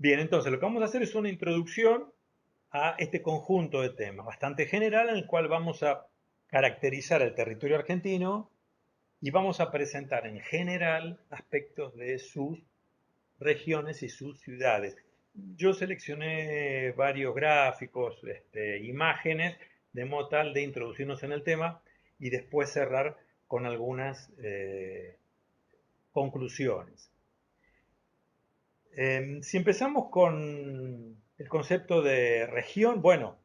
Bien, entonces lo que vamos a hacer es una introducción a este conjunto de temas bastante general en el cual vamos a caracterizar el territorio argentino y vamos a presentar en general aspectos de sus regiones y sus ciudades. Yo seleccioné varios gráficos, imágenes, de modo tal de introducirnos en el tema y después cerrar con algunas conclusiones. Si empezamos con el concepto de región, bueno,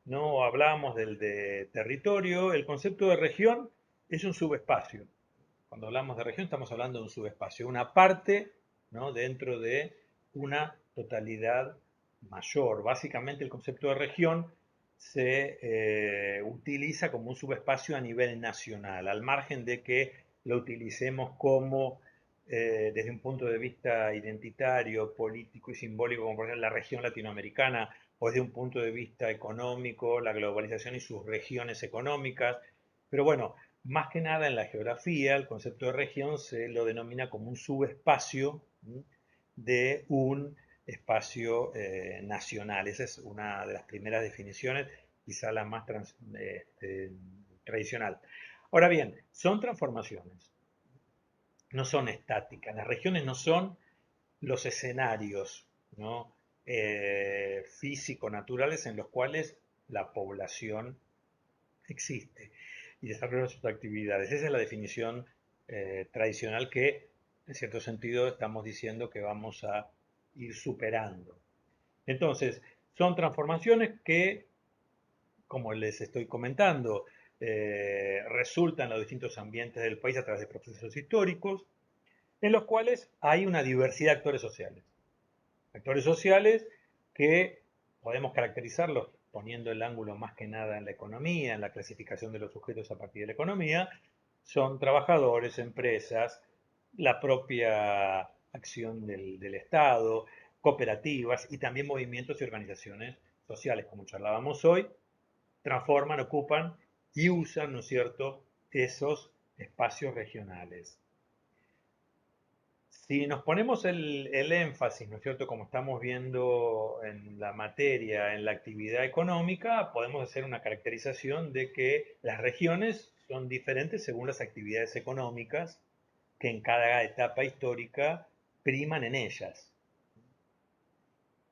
no hablábamos del de territorio, el concepto de región es un subespacio. Cuando hablamos de región estamos hablando de un subespacio, una parte, ¿no?, dentro de una totalidad mayor. Básicamente el concepto de región se utiliza como un subespacio a nivel nacional, al margen de que lo utilicemos como desde un punto de vista identitario, político y simbólico, como por ejemplo la región latinoamericana, o desde un punto de vista económico, la globalización y sus regiones económicas. Pero bueno, más que nada en la geografía, el concepto de región se lo denomina como un subespacio de un espacio nacional. Esa es una de las primeras definiciones, quizá la más tradicional. Ahora bien, son transformaciones, no son estáticas. Las regiones no son los escenarios, ¿no?, físico-naturales en los cuales la población existe y desarrolla sus actividades. Esa es la definición tradicional que, en cierto sentido, estamos diciendo que vamos a ir superando. Entonces, son transformaciones que, como les estoy comentando, resultan en los distintos ambientes del país a través de procesos históricos, en los cuales hay una diversidad de actores sociales. Actores sociales que podemos caracterizarlos poniendo el ángulo más que nada en la economía, en la clasificación de los sujetos a partir de la economía, son trabajadores, empresas, la propia acción del Estado, cooperativas y también movimientos y organizaciones sociales, como charlábamos hoy, transforman, ocupan y usan, ¿no es cierto?, esos espacios regionales. Si nos ponemos el énfasis, ¿no es cierto?, como estamos viendo en la materia, en la actividad económica, podemos hacer una caracterización de que las regiones son diferentes según las actividades económicas que en cada etapa histórica priman en ellas.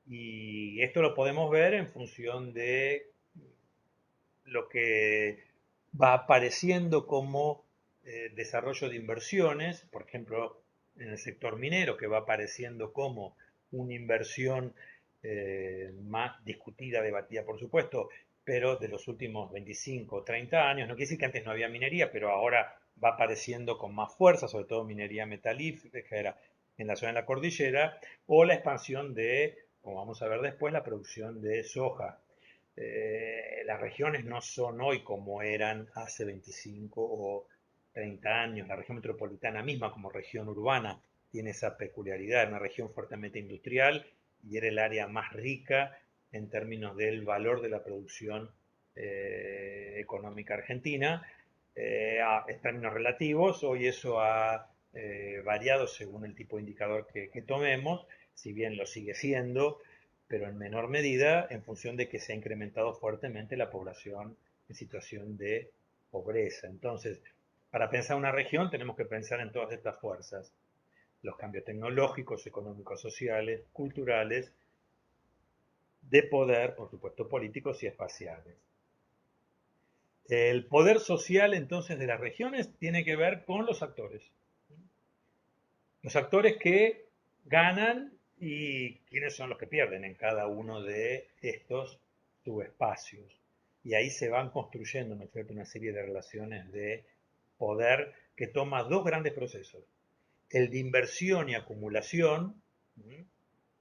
Y esto lo podemos ver en función de lo que va apareciendo como desarrollo de inversiones, por ejemplo, en el sector minero, que va apareciendo como una inversión más discutida, debatida, por supuesto, pero de los últimos 25 o 30 años. No quiere decir que antes no había minería, pero ahora va apareciendo con más fuerza, sobre todo minería metalífera en la zona de la cordillera, o la expansión de, como vamos a ver después, la producción de soja. Las regiones no son hoy como eran hace 25 o 30 años. La región metropolitana misma como región urbana tiene esa peculiaridad, una región fuertemente industrial y era el área más rica en términos del valor de la producción económica argentina. En términos relativos, hoy eso ha variado según el tipo de indicador que tomemos, si bien lo sigue siendo, pero en menor medida en función de que se ha incrementado fuertemente la población en situación de pobreza. Entonces, para pensar una región tenemos que pensar en todas estas fuerzas: los cambios tecnológicos, económicos, sociales, culturales, de poder, por supuesto, políticos y espaciales. El poder social entonces de las regiones tiene que ver con los actores. Los actores que ganan y quiénes son los que pierden en cada uno de estos subespacios. Y ahí se van construyendo, ¿no es cierto?, una serie de relaciones de poder que toma dos grandes procesos: el de inversión y acumulación,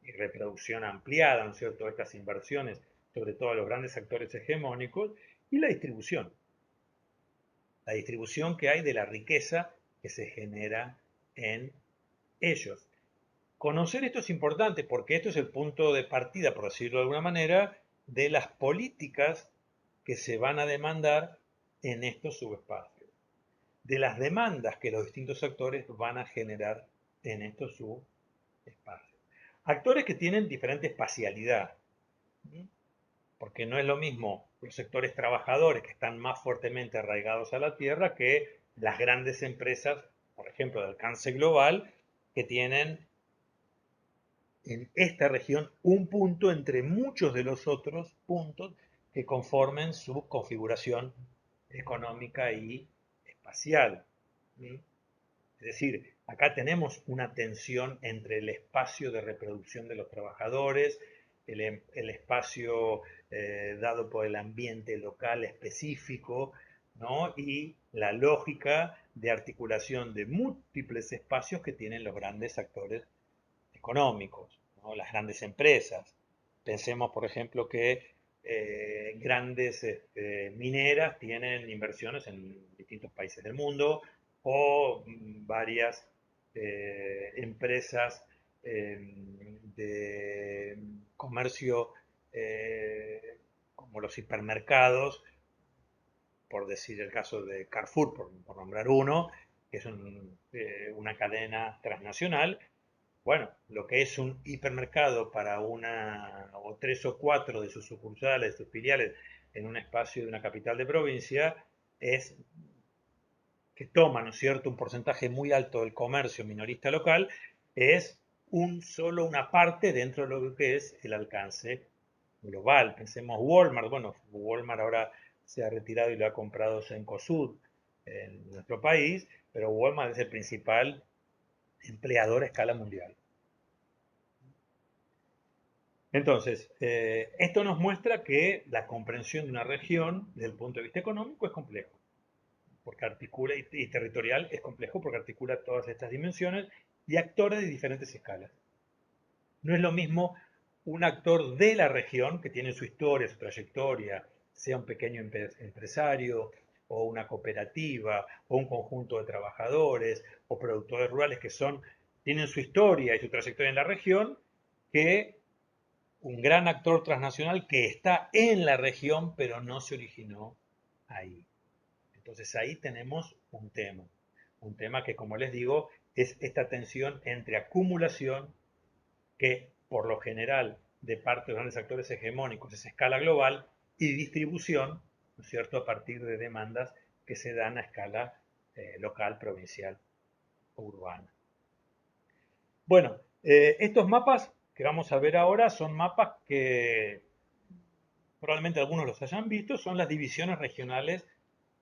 y reproducción ampliada, ¿no es cierto?, de estas inversiones, sobre todo a los grandes actores hegemónicos, y la distribución que hay de la riqueza que se genera en ellos. Conocer esto es importante porque esto es el punto de partida, por decirlo de alguna manera, de las políticas que se van a demandar en estos subespacios, de las demandas que los distintos actores van a generar en estos subespacios. Actores que tienen diferente espacialidad, porque no es lo mismo los sectores trabajadores que están más fuertemente arraigados a la tierra que las grandes empresas, por ejemplo, de alcance global, que tienen en esta región un punto entre muchos de los otros puntos que conformen su configuración económica y espacial. Es decir, acá tenemos una tensión entre el espacio de reproducción de los trabajadores, el espacio dado por el ambiente local específico, ¿no? Y la lógica de articulación de múltiples espacios que tienen los grandes actores económicos, ¿no? Las grandes empresas. Pensemos, por ejemplo, que grandes mineras tienen inversiones en distintos países del mundo o varias empresas de comercio como los hipermercados, por decir el caso de Carrefour, por nombrar uno, que es una cadena transnacional. Bueno, lo que es un hipermercado para una o tres o cuatro de sus sucursales, sus filiales, en un espacio de una capital de provincia, es que toma, ¿no es cierto?, un porcentaje muy alto del comercio minorista local, es solo una parte dentro de lo que es el alcance global. Pensemos Walmart, bueno, Walmart ahora se ha retirado y lo ha comprado Cencosud en nuestro país, pero Walmart es el principal empleador a escala mundial. Entonces, esto nos muestra que la comprensión de una región desde el punto de vista económico es complejo, porque articula, y territorial es complejo porque articula todas estas dimensiones y actores de diferentes escalas. No es lo mismo un actor de la región que tiene su historia, su trayectoria, sea un pequeño empresario o una cooperativa o un conjunto de trabajadores o productores rurales que tienen su historia y su trayectoria en la región, que un gran actor transnacional que está en la región pero no se originó ahí. Entonces ahí tenemos un tema que, como les digo, es esta tensión entre acumulación, que por lo general de parte de los grandes actores hegemónicos es a escala global, y distribución, ¿no es cierto?, a partir de demandas que se dan a escala local, provincial o urbana. Bueno, estos mapas que vamos a ver ahora son mapas que probablemente algunos los hayan visto, son las divisiones regionales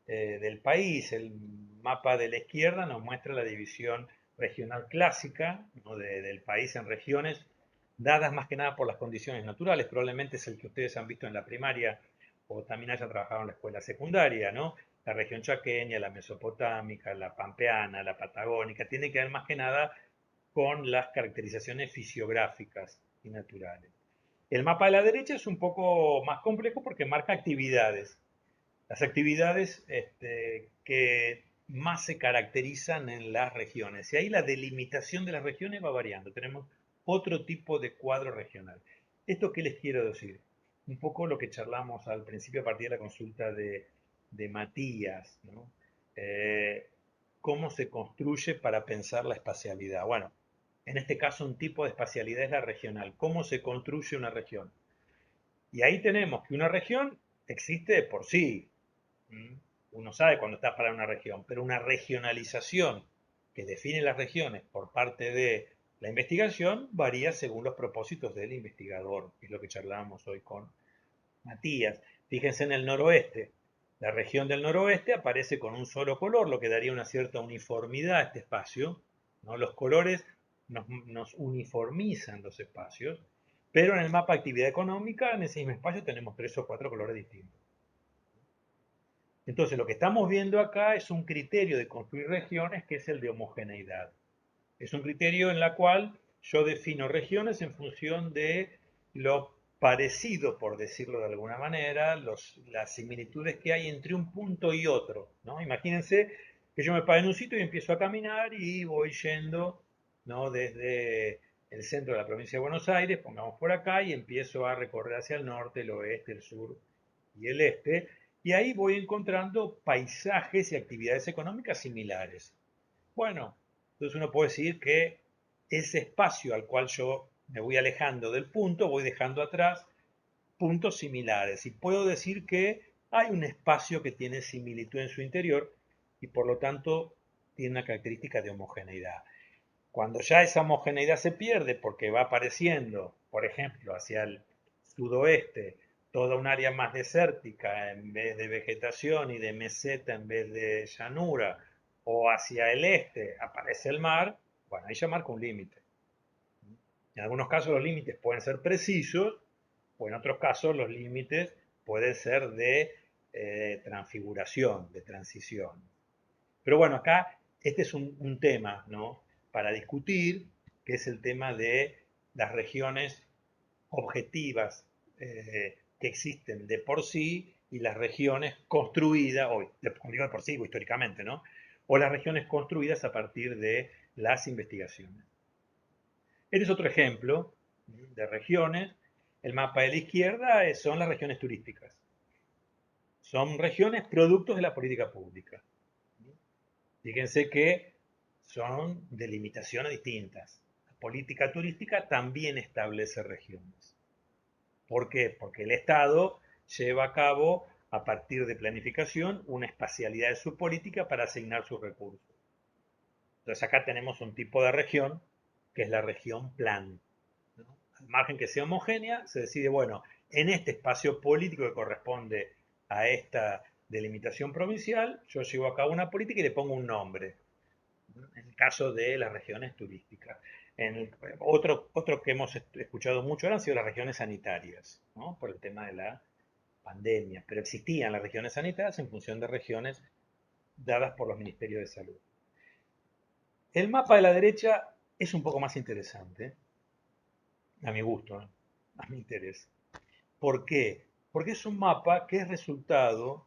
del país. El mapa de la izquierda nos muestra la división regional clásica, ¿no?, del país en regiones, dadas más que nada por las condiciones naturales. Probablemente es el que ustedes han visto en la primaria o también hayan trabajado en la escuela secundaria, ¿no? La región chaqueña, la mesopotámica, la pampeana, la patagónica, tiene que ver más que nada con las caracterizaciones fisiográficas y naturales. El mapa de la derecha es un poco más complejo porque marca actividades. Las actividades que más se caracterizan en las regiones. Y ahí la delimitación de las regiones va variando. Tenemos otro tipo de cuadro regional. ¿Esto qué les quiero decir? Un poco lo que charlamos al principio a partir de la consulta de Matías, ¿no? ¿Cómo se construye para pensar la espacialidad? Bueno, en este caso un tipo de espacialidad es la regional. ¿Cómo se construye una región? Y ahí tenemos que una región existe de por sí. Uno sabe cuando está para una región, pero una regionalización que define las regiones por parte de la investigación varía según los propósitos del investigador, que es lo que charlábamos hoy con Matías. Fíjense en el noroeste. La región del noroeste aparece con un solo color, lo que daría una cierta uniformidad a este espacio, ¿no? Los colores nos uniformizan los espacios, pero en el mapa de actividad económica, en ese mismo espacio, tenemos 3 o 4 colores distintos. Entonces, lo que estamos viendo acá es un criterio de construir regiones que es el de homogeneidad. Es un criterio en el cual yo defino regiones en función de lo parecido, por decirlo de alguna manera, las similitudes que hay entre un punto y otro, ¿no? Imagínense que yo me paro en un sitio y empiezo a caminar y voy yendo, ¿no?, desde el centro de la provincia de Buenos Aires, pongamos por acá, y empiezo a recorrer hacia el norte, el oeste, el sur y el este, y ahí voy encontrando paisajes y actividades económicas similares. Bueno, entonces uno puede decir que ese espacio al cual yo me voy alejando del punto, voy dejando atrás puntos similares y puedo decir que hay un espacio que tiene similitud en su interior y por lo tanto tiene una característica de homogeneidad. Cuando ya esa homogeneidad se pierde porque va apareciendo, por ejemplo, hacia el sudoeste, toda un área más desértica en vez de vegetación y de meseta en vez de llanura, o hacia el este aparece el mar, bueno, ahí ya marca un límite. En algunos casos los límites pueden ser precisos, o en otros casos los límites pueden ser de transfiguración, de transición. Pero bueno, acá este es un tema, ¿no?, para discutir, que es el tema de las regiones objetivas que existen de por sí y las regiones construidas, o digo de por sí, o históricamente, ¿no? O las regiones construidas a partir de las investigaciones. Este es otro ejemplo de regiones. El mapa de la izquierda son las regiones turísticas. Son regiones productos de la política pública. Fíjense que son delimitaciones distintas. La política turística también establece regiones. ¿Por qué? Porque el Estado lleva a cabo, a partir de planificación, una espacialidad de su política para asignar sus recursos. Entonces acá tenemos un tipo de región que es la región plan, ¿no? Al margen que sea homogénea, se decide, bueno, en este espacio político que corresponde a esta delimitación provincial, yo llevo a cabo una política y le pongo un nombre. En el caso de las regiones turísticas. Otro que hemos escuchado mucho ahora han sido las regiones sanitarias, ¿no?, por el tema de la pandemia, pero existían las regiones sanitarias en función de regiones dadas por los ministerios de salud. El mapa de la derecha es un poco más interesante, a mi gusto, ¿eh?, a mi interés. ¿Por qué? Porque es un mapa que es resultado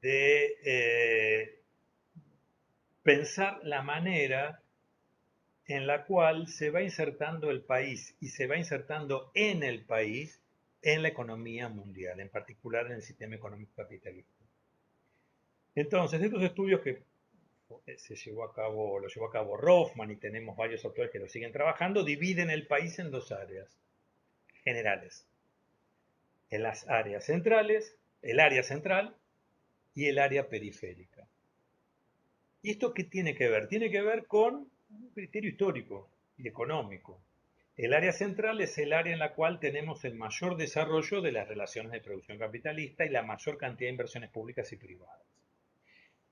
de pensar la manera en la cual se va insertando el país y se va insertando en el país en la economía mundial, en particular en el sistema económico capitalista. Entonces, estos estudios que lo llevó a cabo Rothman y tenemos varios autores que lo siguen trabajando, dividen el país en dos áreas generales. En las áreas centrales, el área central y el área periférica. ¿Y esto qué tiene que ver? Tiene que ver con un criterio histórico y económico. El área central es el área en la cual tenemos el mayor desarrollo de las relaciones de producción capitalista y la mayor cantidad de inversiones públicas y privadas.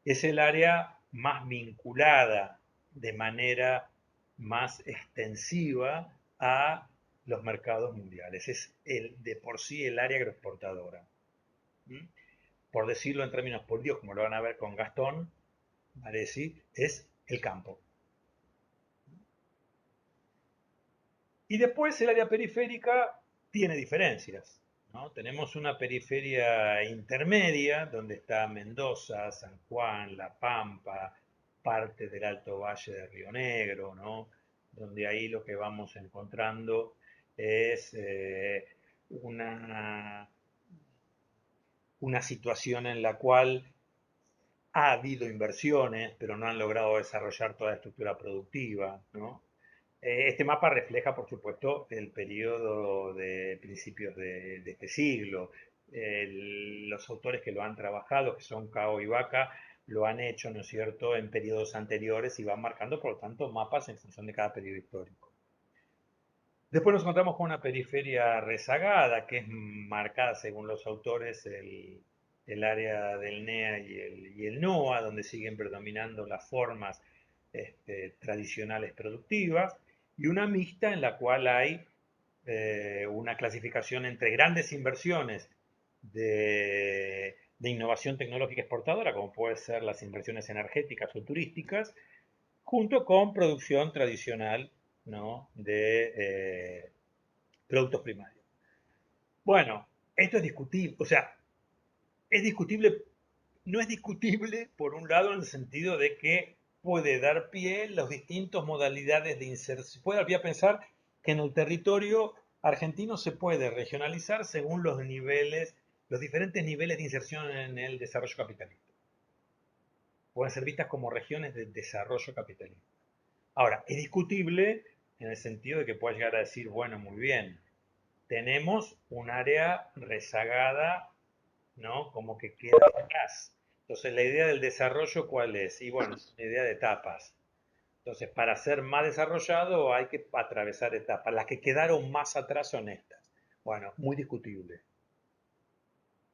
Es el área más vinculada de manera más extensiva a los mercados mundiales. Es de por sí el área agroexportadora. Por decirlo en términos políticos, como lo van a ver con Gastón Varesi, es el campo. Y después el área periférica tiene diferencias, ¿no? Tenemos una periferia intermedia, donde está Mendoza, San Juan, La Pampa, parte del Alto Valle de Río Negro, ¿no?, donde ahí lo que vamos encontrando es una situación en la cual ha habido inversiones, pero no han logrado desarrollar toda la estructura productiva, ¿no? Este mapa refleja, por supuesto, el periodo de principios de este siglo. Los autores que lo han trabajado, que son Cao y Vaca, lo han hecho, ¿no es cierto?, en periodos anteriores y van marcando, por lo tanto, mapas en función de cada periodo histórico. Después nos encontramos con una periferia rezagada, que es marcada, según los autores, el área del NEA y el NOA, donde siguen predominando las formas tradicionales productivas, y una mixta en la cual hay una clasificación entre grandes inversiones de innovación tecnológica exportadora, como pueden ser las inversiones energéticas o turísticas, junto con producción tradicional, ¿no?, de productos primarios. Bueno, esto es discutible, o sea, es discutible, no es discutible por un lado en el sentido de que puede dar pie a las distintas modalidades de inserción, puede dar pie a pensar que en el territorio argentino se puede regionalizar según los niveles, los diferentes niveles de inserción en el desarrollo capitalista. Pueden ser vistas como regiones de desarrollo capitalista. Ahora, es discutible en el sentido de que puedes llegar a decir, bueno, muy bien, tenemos un área rezagada, ¿no? Como que queda atrás. Entonces, la idea del desarrollo, ¿cuál es? Y bueno, es una idea de etapas. Entonces, para ser más desarrollado hay que atravesar etapas. Las que quedaron más atrás son estas. Bueno, muy discutible,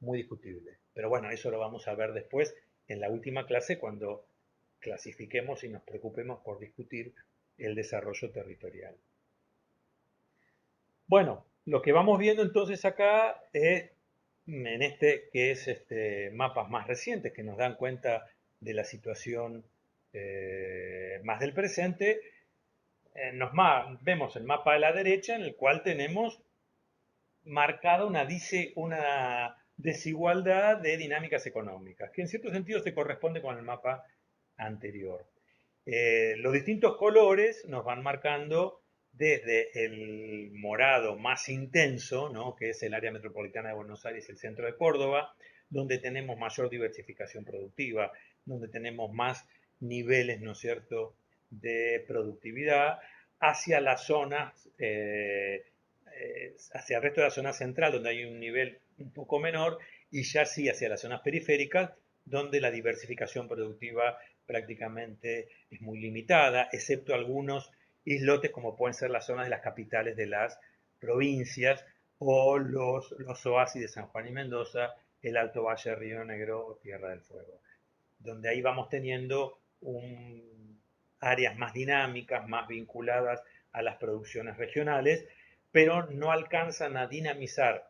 muy discutible. Pero bueno, eso lo vamos a ver después en la última clase cuando clasifiquemos y nos preocupemos por discutir el desarrollo territorial. Bueno, lo que vamos viendo entonces acá es en este que es mapas más recientes que nos dan cuenta de la situación más del presente. Vemos el mapa de la derecha en el cual tenemos marcada una desigualdad de dinámicas económicas, que en cierto sentido se corresponde con el mapa anterior. Los distintos colores nos van marcando desde el morado más intenso, ¿no? Que es el área metropolitana de Buenos Aires, el centro de Córdoba, donde tenemos mayor diversificación productiva, donde tenemos más niveles, ¿no es cierto?, de productividad, hacia las zonas, hacia el resto de la zona central, donde hay un nivel un poco menor, y ya sí hacia las zonas periféricas, donde la diversificación productiva prácticamente es muy limitada, excepto algunos islotes como pueden ser las zonas de las capitales de las provincias o los oasis de San Juan y Mendoza, el Alto Valle de Río Negro o Tierra del Fuego, donde ahí vamos teniendo áreas más dinámicas, más vinculadas a las producciones regionales, pero no alcanzan a dinamizar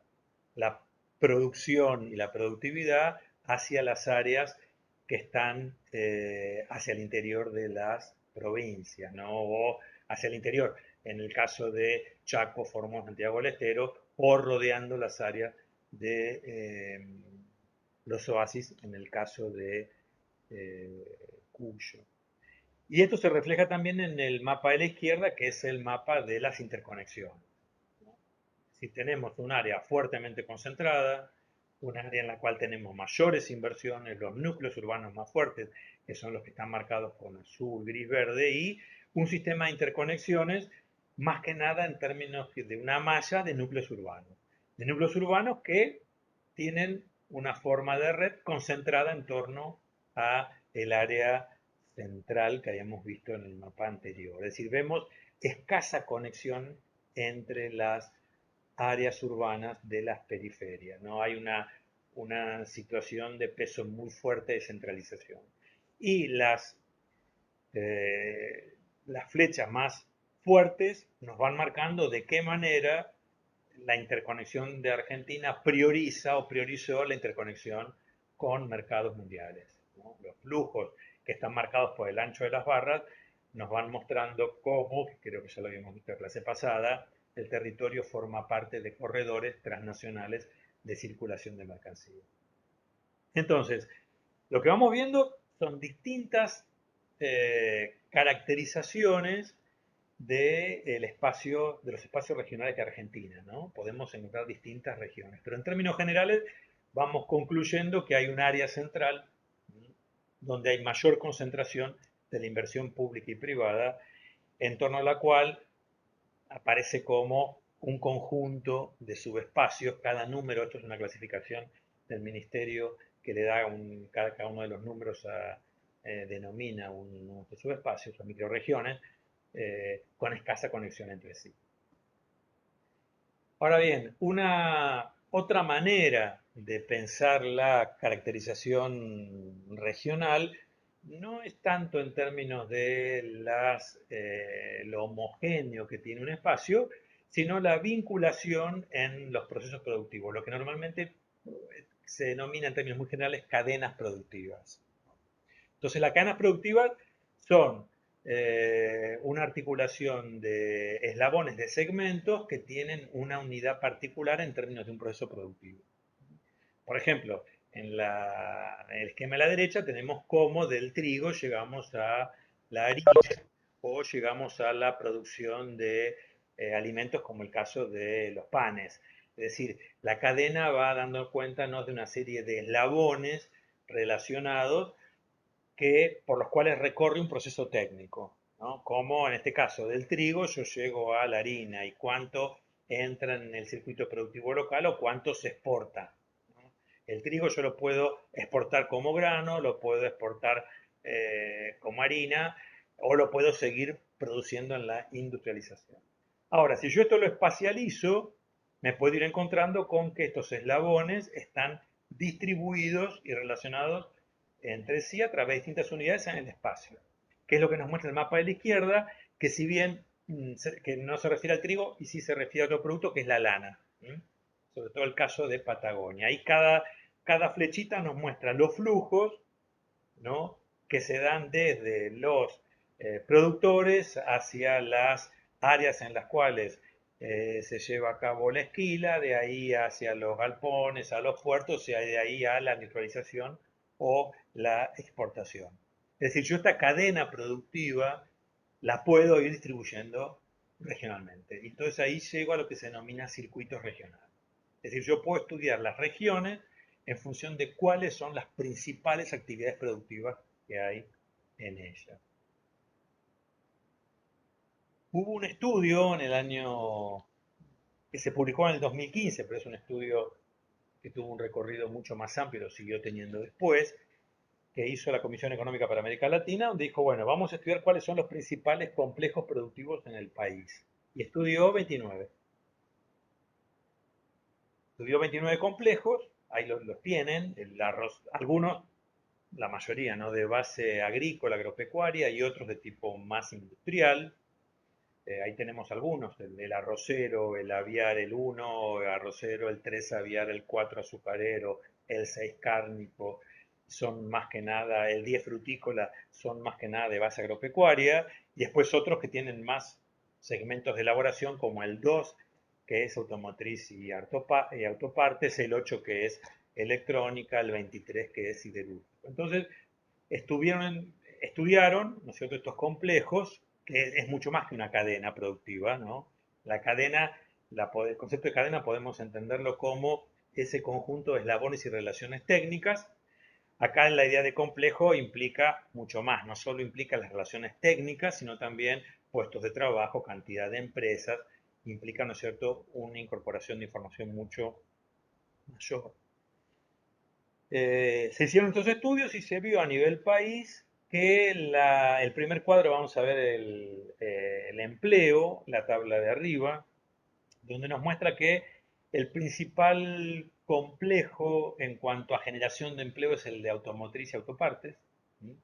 la producción y la productividad hacia las áreas que están hacia el interior de las provincias, ¿no? O hacia el interior, en el caso de Chaco, Formosa, Santiago del Estero, o rodeando las áreas de los oasis, en el caso de Cuyo. Y esto se refleja también en el mapa de la izquierda, que es el mapa de las interconexiones. Si tenemos un área fuertemente concentrada, un área en la cual tenemos mayores inversiones, los núcleos urbanos más fuertes, que son los que están marcados con azul, gris, verde, y un sistema de interconexiones, más que nada en términos de una malla de núcleos urbanos. De núcleos urbanos que tienen una forma de red concentrada en torno a el área central que habíamos visto en el mapa anterior. Es decir, vemos escasa conexión entre las áreas urbanas de las periferias. ¿No? Hay una situación de peso muy fuerte de centralización. Y las flechas más fuertes nos van marcando de qué manera la interconexión de Argentina prioriza o priorizó la interconexión con mercados mundiales. ¿No? Los flujos que están marcados por el ancho de las barras nos van mostrando cómo, creo que ya lo habíamos visto en la clase pasada, el territorio forma parte de corredores transnacionales de circulación de mercancías. Entonces, lo que vamos viendo son distintas caracterizaciones del espacio, de los espacios regionales de Argentina, ¿no? Podemos encontrar distintas regiones, pero en términos generales vamos concluyendo que hay un área central donde hay mayor concentración de la inversión pública y privada, en torno a la cual aparece como un conjunto de subespacios. Cada número, esto es una clasificación del ministerio que le da cada uno de los números denomina unos subespacios o microregiones con escasa conexión entre sí. Ahora bien, otra manera de pensar la caracterización regional no es tanto en términos de lo homogéneo que tiene un espacio, sino la vinculación en los procesos productivos, lo que normalmente se denomina en términos muy generales cadenas productivas. Entonces, las cadenas productivas son una articulación de eslabones de segmentos que tienen una unidad particular en términos de un proceso productivo. Por ejemplo, en el esquema de la derecha tenemos cómo del trigo llegamos a la harina o llegamos a la producción de alimentos como el caso de los panes. Es decir, la cadena va dando cuenta ¿no? de una serie de eslabones relacionados por los cuales recorre un proceso técnico. ¿no? Como en este caso del trigo yo llego a la harina y cuánto entra en el circuito productivo local o cuánto se exporta, ¿no? El trigo yo lo puedo exportar como grano, lo puedo exportar como harina o lo puedo seguir produciendo en la industrialización. Ahora, si yo esto lo espacializo, me puedo ir encontrando con que estos eslabones están distribuidos y relacionados entre sí a través de distintas unidades en el espacio, que es lo que nos muestra el mapa de la izquierda, que si bien que no se refiere al trigo y sí se refiere a otro producto que es la lana, sobre todo el caso de Patagonia. Ahí cada flechita nos muestra los flujos, ¿no? Que se dan desde los productores hacia las áreas en las cuales se lleva a cabo la esquila, de ahí hacia los galpones, a los puertos, y de ahí a la neutralización o la exportación. Es decir, yo esta cadena productiva la puedo ir distribuyendo regionalmente. Y entonces ahí llego a lo que se denomina circuitos regionales. Es decir, yo puedo estudiar las regiones en función de cuáles son las principales actividades productivas que hay en ellas. Hubo un estudio en el año que se publicó en el 2015, pero es un estudio que tuvo un recorrido mucho más amplio, lo siguió teniendo después, que hizo la Comisión Económica para América Latina, donde dijo, bueno, vamos a estudiar cuáles son los principales complejos productivos en el país. Y estudió 29. Estudió 29 complejos, ahí los tienen, el arroz, algunos, la mayoría, ¿no? De base agrícola, agropecuaria y otros de tipo más industrial. Ahí tenemos algunos, el arrocero, el aviar, el 1 arrocero, el 3 aviar, el 4 azucarero, el 6 cárnico, son más que nada, el 10 frutícola, son más que nada de base agropecuaria, y después otros que tienen más segmentos de elaboración, como el 2, que es automotriz y autopartes, el 8 que es electrónica, el 23 que es siderúrgico. Entonces, estudiaron, ¿no es cierto?, estos complejos, que es mucho más que una cadena productiva, ¿no? La cadena, el concepto de cadena podemos entenderlo como ese conjunto de eslabones y relaciones técnicas. Acá la idea de complejo implica mucho más, no solo implica las relaciones técnicas, sino también puestos de trabajo, cantidad de empresas, implica, ¿no es cierto?, una incorporación de información mucho mayor. Se hicieron estos estudios y se vio a nivel país que el primer cuadro, vamos a ver el empleo, la tabla de arriba, donde nos muestra que el principal complejo en cuanto a generación de empleo es el de automotriz y autopartes, ¿sí?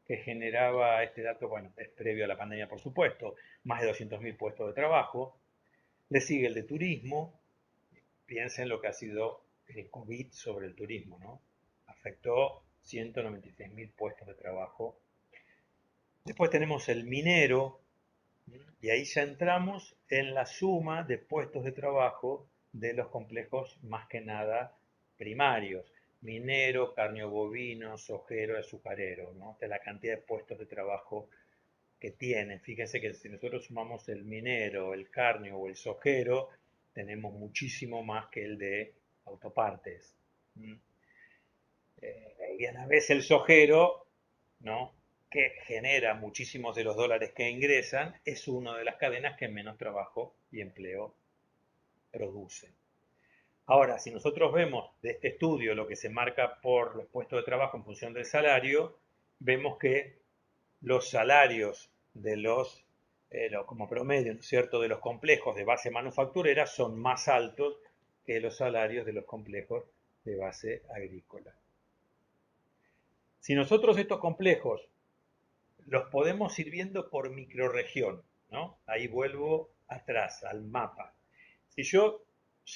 Que generaba, este dato, bueno, es previo a la pandemia por supuesto, más de 200.000 puestos de trabajo. Le sigue el de turismo. Piensen lo que ha sido el COVID sobre el turismo, ¿no? Afectó 196.000 puestos de trabajo. Después tenemos el minero, y ahí ya entramos en la suma de puestos de trabajo de los complejos más que nada primarios. Minero, carnio bovino, sojero, azucarero, ¿no? De la cantidad de puestos de trabajo que tienen. Fíjense que si nosotros sumamos el minero, el carnio o el sojero, tenemos muchísimo más que el de autopartes. Y a la vez el sojero, ¿no?, que genera muchísimos de los dólares que ingresan, es una de las cadenas que menos trabajo y empleo produce. Ahora, si nosotros vemos de este estudio lo que se marca por los puestos de trabajo en función del salario, vemos que los salarios de como promedio, ¿no es cierto?, de los complejos de base manufacturera son más altos que los salarios de los complejos de base agrícola. Si nosotros estos complejos los podemos ir viendo por microrregión, ¿no? Ahí vuelvo atrás, al mapa. Si yo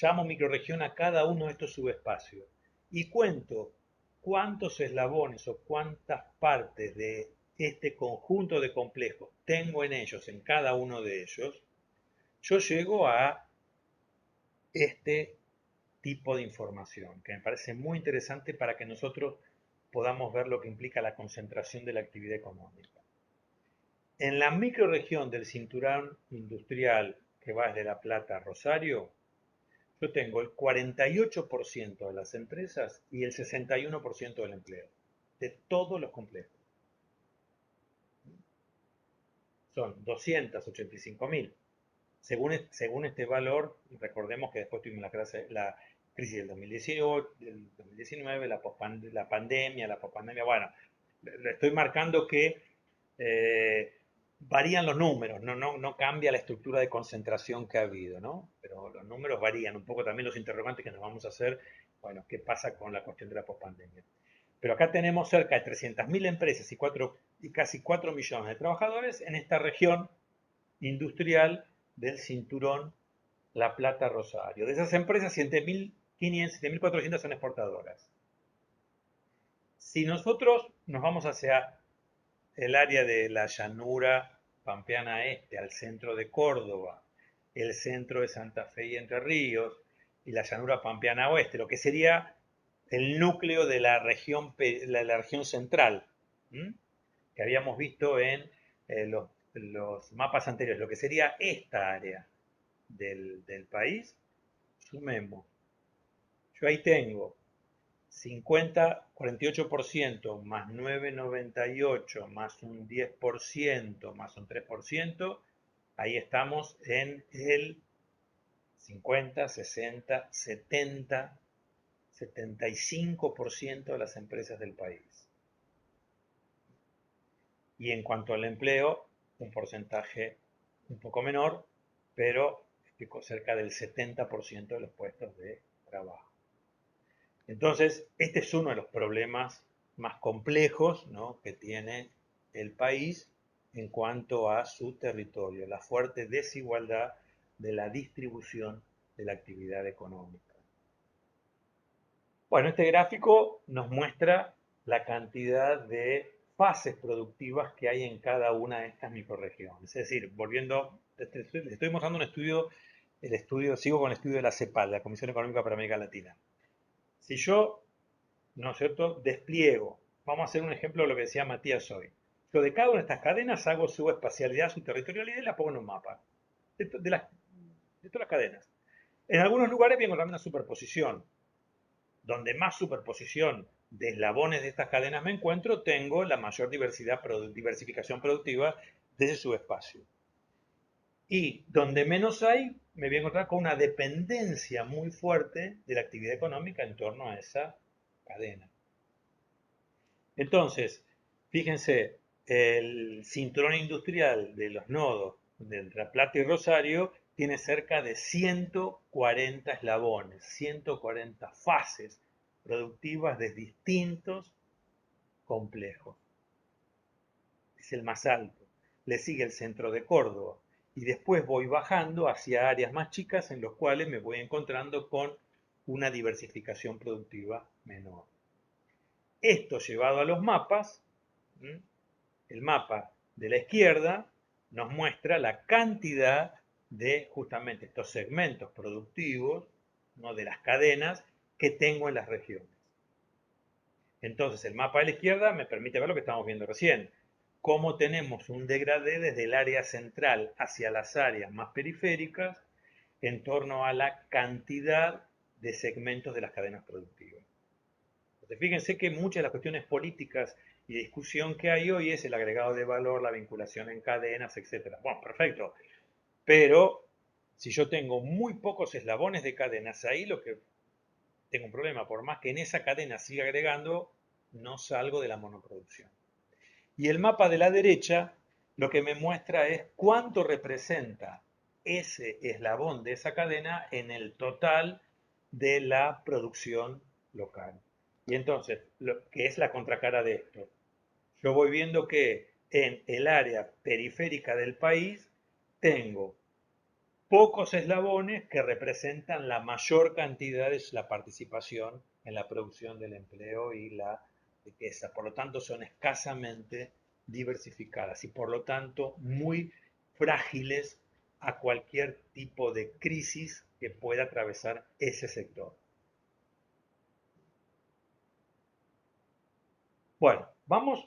llamo microrregión a cada uno de estos subespacios y cuento cuántos eslabones o cuántas partes de este conjunto de complejos tengo en ellos, en cada uno de ellos, yo llego a este tipo de información, que me parece muy interesante para que nosotros podamos ver lo que implica la concentración de la actividad económica. En la microrregión del cinturón industrial que va desde La Plata a Rosario, yo tengo el 48% de las empresas y el 61% del empleo, de todos los complejos. son 285.000. Según este valor, recordemos que después tuvimos la crisis del 2018, del 2019, la pandemia, bueno, le estoy marcando que varían los números, no cambia la estructura de concentración que ha habido, ¿no? Pero los números varían, un poco también los interrogantes que nos vamos a hacer, bueno, ¿qué pasa con la cuestión de la pospandemia? Pero acá tenemos cerca de 300.000 empresas y casi 4 millones de trabajadores en esta región industrial del cinturón La Plata Rosario. De esas empresas, 7.500, 7.400 son exportadoras. Si nosotros nos vamos hacia el área de la llanura pampeana este, al centro de Córdoba, el centro de Santa Fe y Entre Ríos, y la llanura pampeana oeste, lo que sería el núcleo de la región central, ¿m? Que habíamos visto en los mapas anteriores, lo que sería esta área del país, sumemos. Yo ahí tengo 48% más 9,98 más un 10% más un 3%, ahí estamos en el 50, 60, 70, 75% de las empresas del país. Y en cuanto al empleo, un porcentaje un poco menor, pero cerca del 70% de los puestos de trabajo. Entonces, este es uno de los problemas más complejos, ¿no?, que tiene el país en cuanto a su territorio, la fuerte desigualdad de la distribución de la actividad económica. Bueno, este gráfico nos muestra la cantidad de fases productivas que hay en cada una de estas microrregiones. Es decir, les estoy mostrando un estudio, sigo con el estudio de la CEPAL, la Comisión Económica para América Latina. Si yo, ¿no es cierto?, despliego, vamos a hacer un ejemplo de lo que decía Matías hoy. Yo de cada una de estas cadenas hago su espacialidad, su territorialidad y la pongo en un mapa de todas las cadenas. En algunos lugares voy a encontrar una superposición. Donde más superposición de eslabones de estas cadenas me encuentro, tengo la mayor diversificación productiva de ese subespacio. Y donde menos hay, me voy a encontrar con una dependencia muy fuerte de la actividad económica en torno a esa cadena. Entonces, fíjense, el cinturón industrial de los nodos de entre La Plata y Rosario tiene cerca de 140 eslabones, 140 fases productivas de distintos complejos. Es el más alto. Le sigue el centro de Córdoba. Y después voy bajando hacia áreas más chicas en los cuales me voy encontrando con una diversificación productiva menor. Esto llevado a los mapas, el mapa de la izquierda nos muestra la cantidad de justamente estos segmentos productivos, ¿no?, de las cadenas que tengo en las regiones. Entonces el mapa de la izquierda me permite ver lo que estamos viendo recién, cómo tenemos un degradé desde el área central hacia las áreas más periféricas en torno a la cantidad de segmentos de las cadenas productivas. Entonces, fíjense que muchas de las cuestiones políticas y de discusión que hay hoy es el agregado de valor, la vinculación en cadenas, etc. Bueno, perfecto. Pero si yo tengo muy pocos eslabones de cadenas, ahí lo que tengo un problema. Por más que en esa cadena siga agregando, no salgo de la monoproducción. Y el mapa de la derecha lo que me muestra es cuánto representa ese eslabón de esa cadena en el total de la producción local. Y entonces, ¿qué es la contracara de esto? Yo voy viendo que en el área periférica del país tengo pocos eslabones que representan la mayor cantidad de la participación en la producción del empleo y la riqueza. Por lo tanto, son escasamente diversificadas y por lo tanto muy frágiles a cualquier tipo de crisis que pueda atravesar ese sector. Bueno, vamos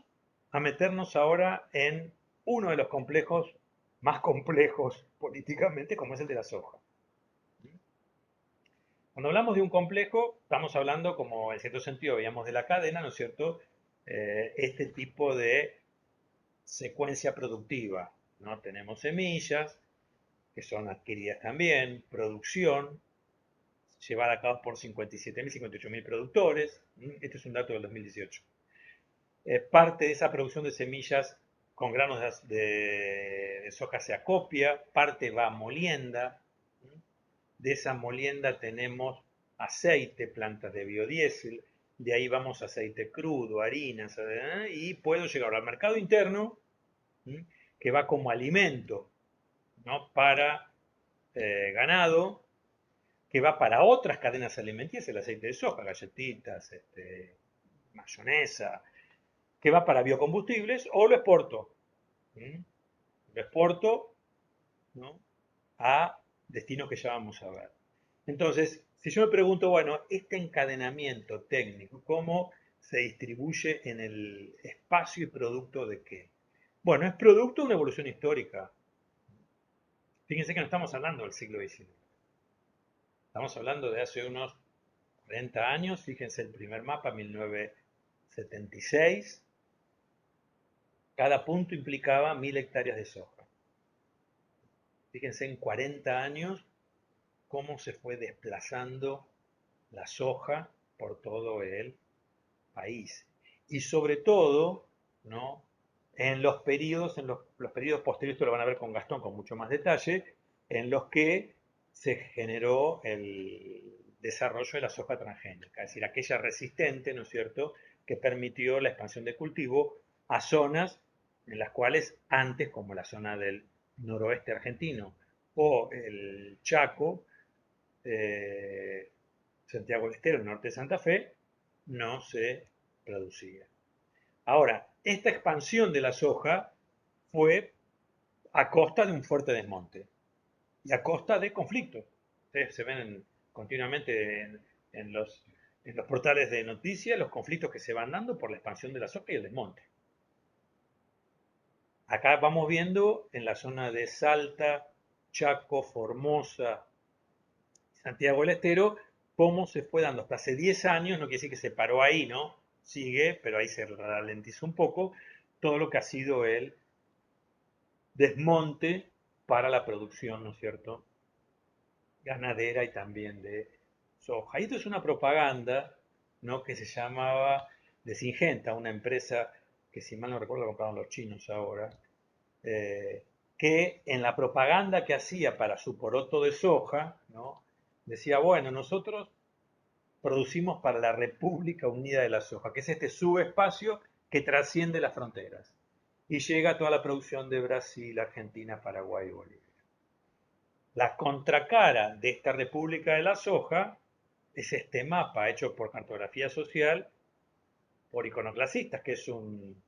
a meternos ahora en uno de los complejos más complejos políticamente, como es el de la soja. Cuando hablamos de un complejo, estamos hablando, como en cierto sentido veíamos de la cadena, ¿no es cierto?, este tipo de secuencia productiva, ¿no? Tenemos semillas, que son adquiridas también, producción, llevada a cabo por 57.000, 58.000 productores. Este es un dato del 2018. Parte de esa producción de semillas con granos de soja se acopia, parte va a molienda. De esa molienda tenemos aceite, plantas de biodiesel, de ahí vamos a aceite crudo, harinas, y puedo llegar al mercado interno, que va como alimento, ¿no? Para ganado, que va para otras cadenas alimenticias, el aceite de soja, galletitas, mayonesa, que va para biocombustibles, o lo exporto. Lo exporto, ¿no? A destinos que ya vamos a ver. Entonces, si yo me pregunto, bueno, este encadenamiento técnico, ¿cómo se distribuye en el espacio y producto de qué? Bueno, es producto de una evolución histórica. Fíjense que no estamos hablando del siglo XIX. Estamos hablando de hace unos 40 años. Fíjense el primer mapa, 1976. Cada punto implicaba 1.000 hectáreas de soja. Fíjense en 40 años cómo se fue desplazando la soja por todo el país. Y sobre todo, ¿no? En los periodos posteriores, esto lo van a ver con Gastón con mucho más detalle, en los que se generó el desarrollo de la soja transgénica, es decir, aquella resistente, ¿no es cierto?, que permitió la expansión de cultivo a zonas en las cuales antes, como la zona del noroeste argentino o el Chaco, Santiago del Estero, el norte de Santa Fe, no se producía. Ahora, esta expansión de la soja fue a costa de un fuerte desmonte y a costa de conflictos. Ustedes se ven continuamente en los portales de noticias los conflictos que se van dando por la expansión de la soja y el desmonte. Acá vamos viendo en la zona de Salta, Chaco, Formosa, Santiago del Estero, cómo se fue dando hasta hace 10 años, no quiere decir que se paró ahí, ¿no? Sigue, pero ahí se ralentizó un poco, todo lo que ha sido el desmonte para la producción, ¿no es cierto?, ganadera y también de soja. Y esto es una propaganda, ¿no?, que se llamaba de Syngenta, una empresa que, si mal no recuerdo, compraron los chinos ahora, que en la propaganda que hacía para su poroto de soja, ¿no?, decía, bueno, nosotros producimos para la República Unida de la Soja, que es este subespacio que trasciende las fronteras y llega a toda la producción de Brasil, Argentina, Paraguay y Bolivia. La contracara de esta República de la Soja es este mapa hecho por Cartografía Social, por Iconoclastas, que es un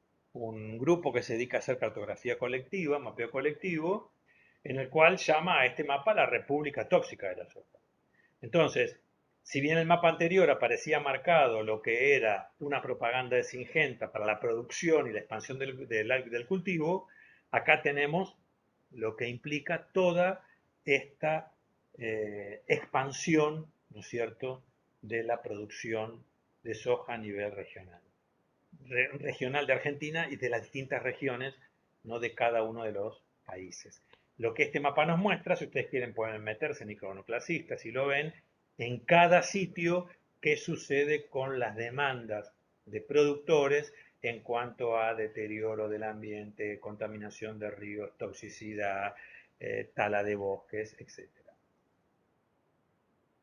grupo que se dedica a hacer cartografía colectiva, mapeo colectivo, en el cual llama a este mapa la República Tóxica de la Soja. Entonces, si bien el mapa anterior aparecía marcado lo que era una propaganda de Syngenta para la producción y la expansión del cultivo, acá tenemos lo que implica toda esta expansión, ¿no es cierto?, de la producción de soja a nivel regional. Regional de Argentina y de las distintas regiones, no de cada uno de los países. Lo que este mapa nos muestra, si ustedes quieren pueden meterse en Iconoclastas y lo ven, en cada sitio qué sucede con las demandas de productores en cuanto a deterioro del ambiente, contaminación de ríos, toxicidad, tala de bosques, etc.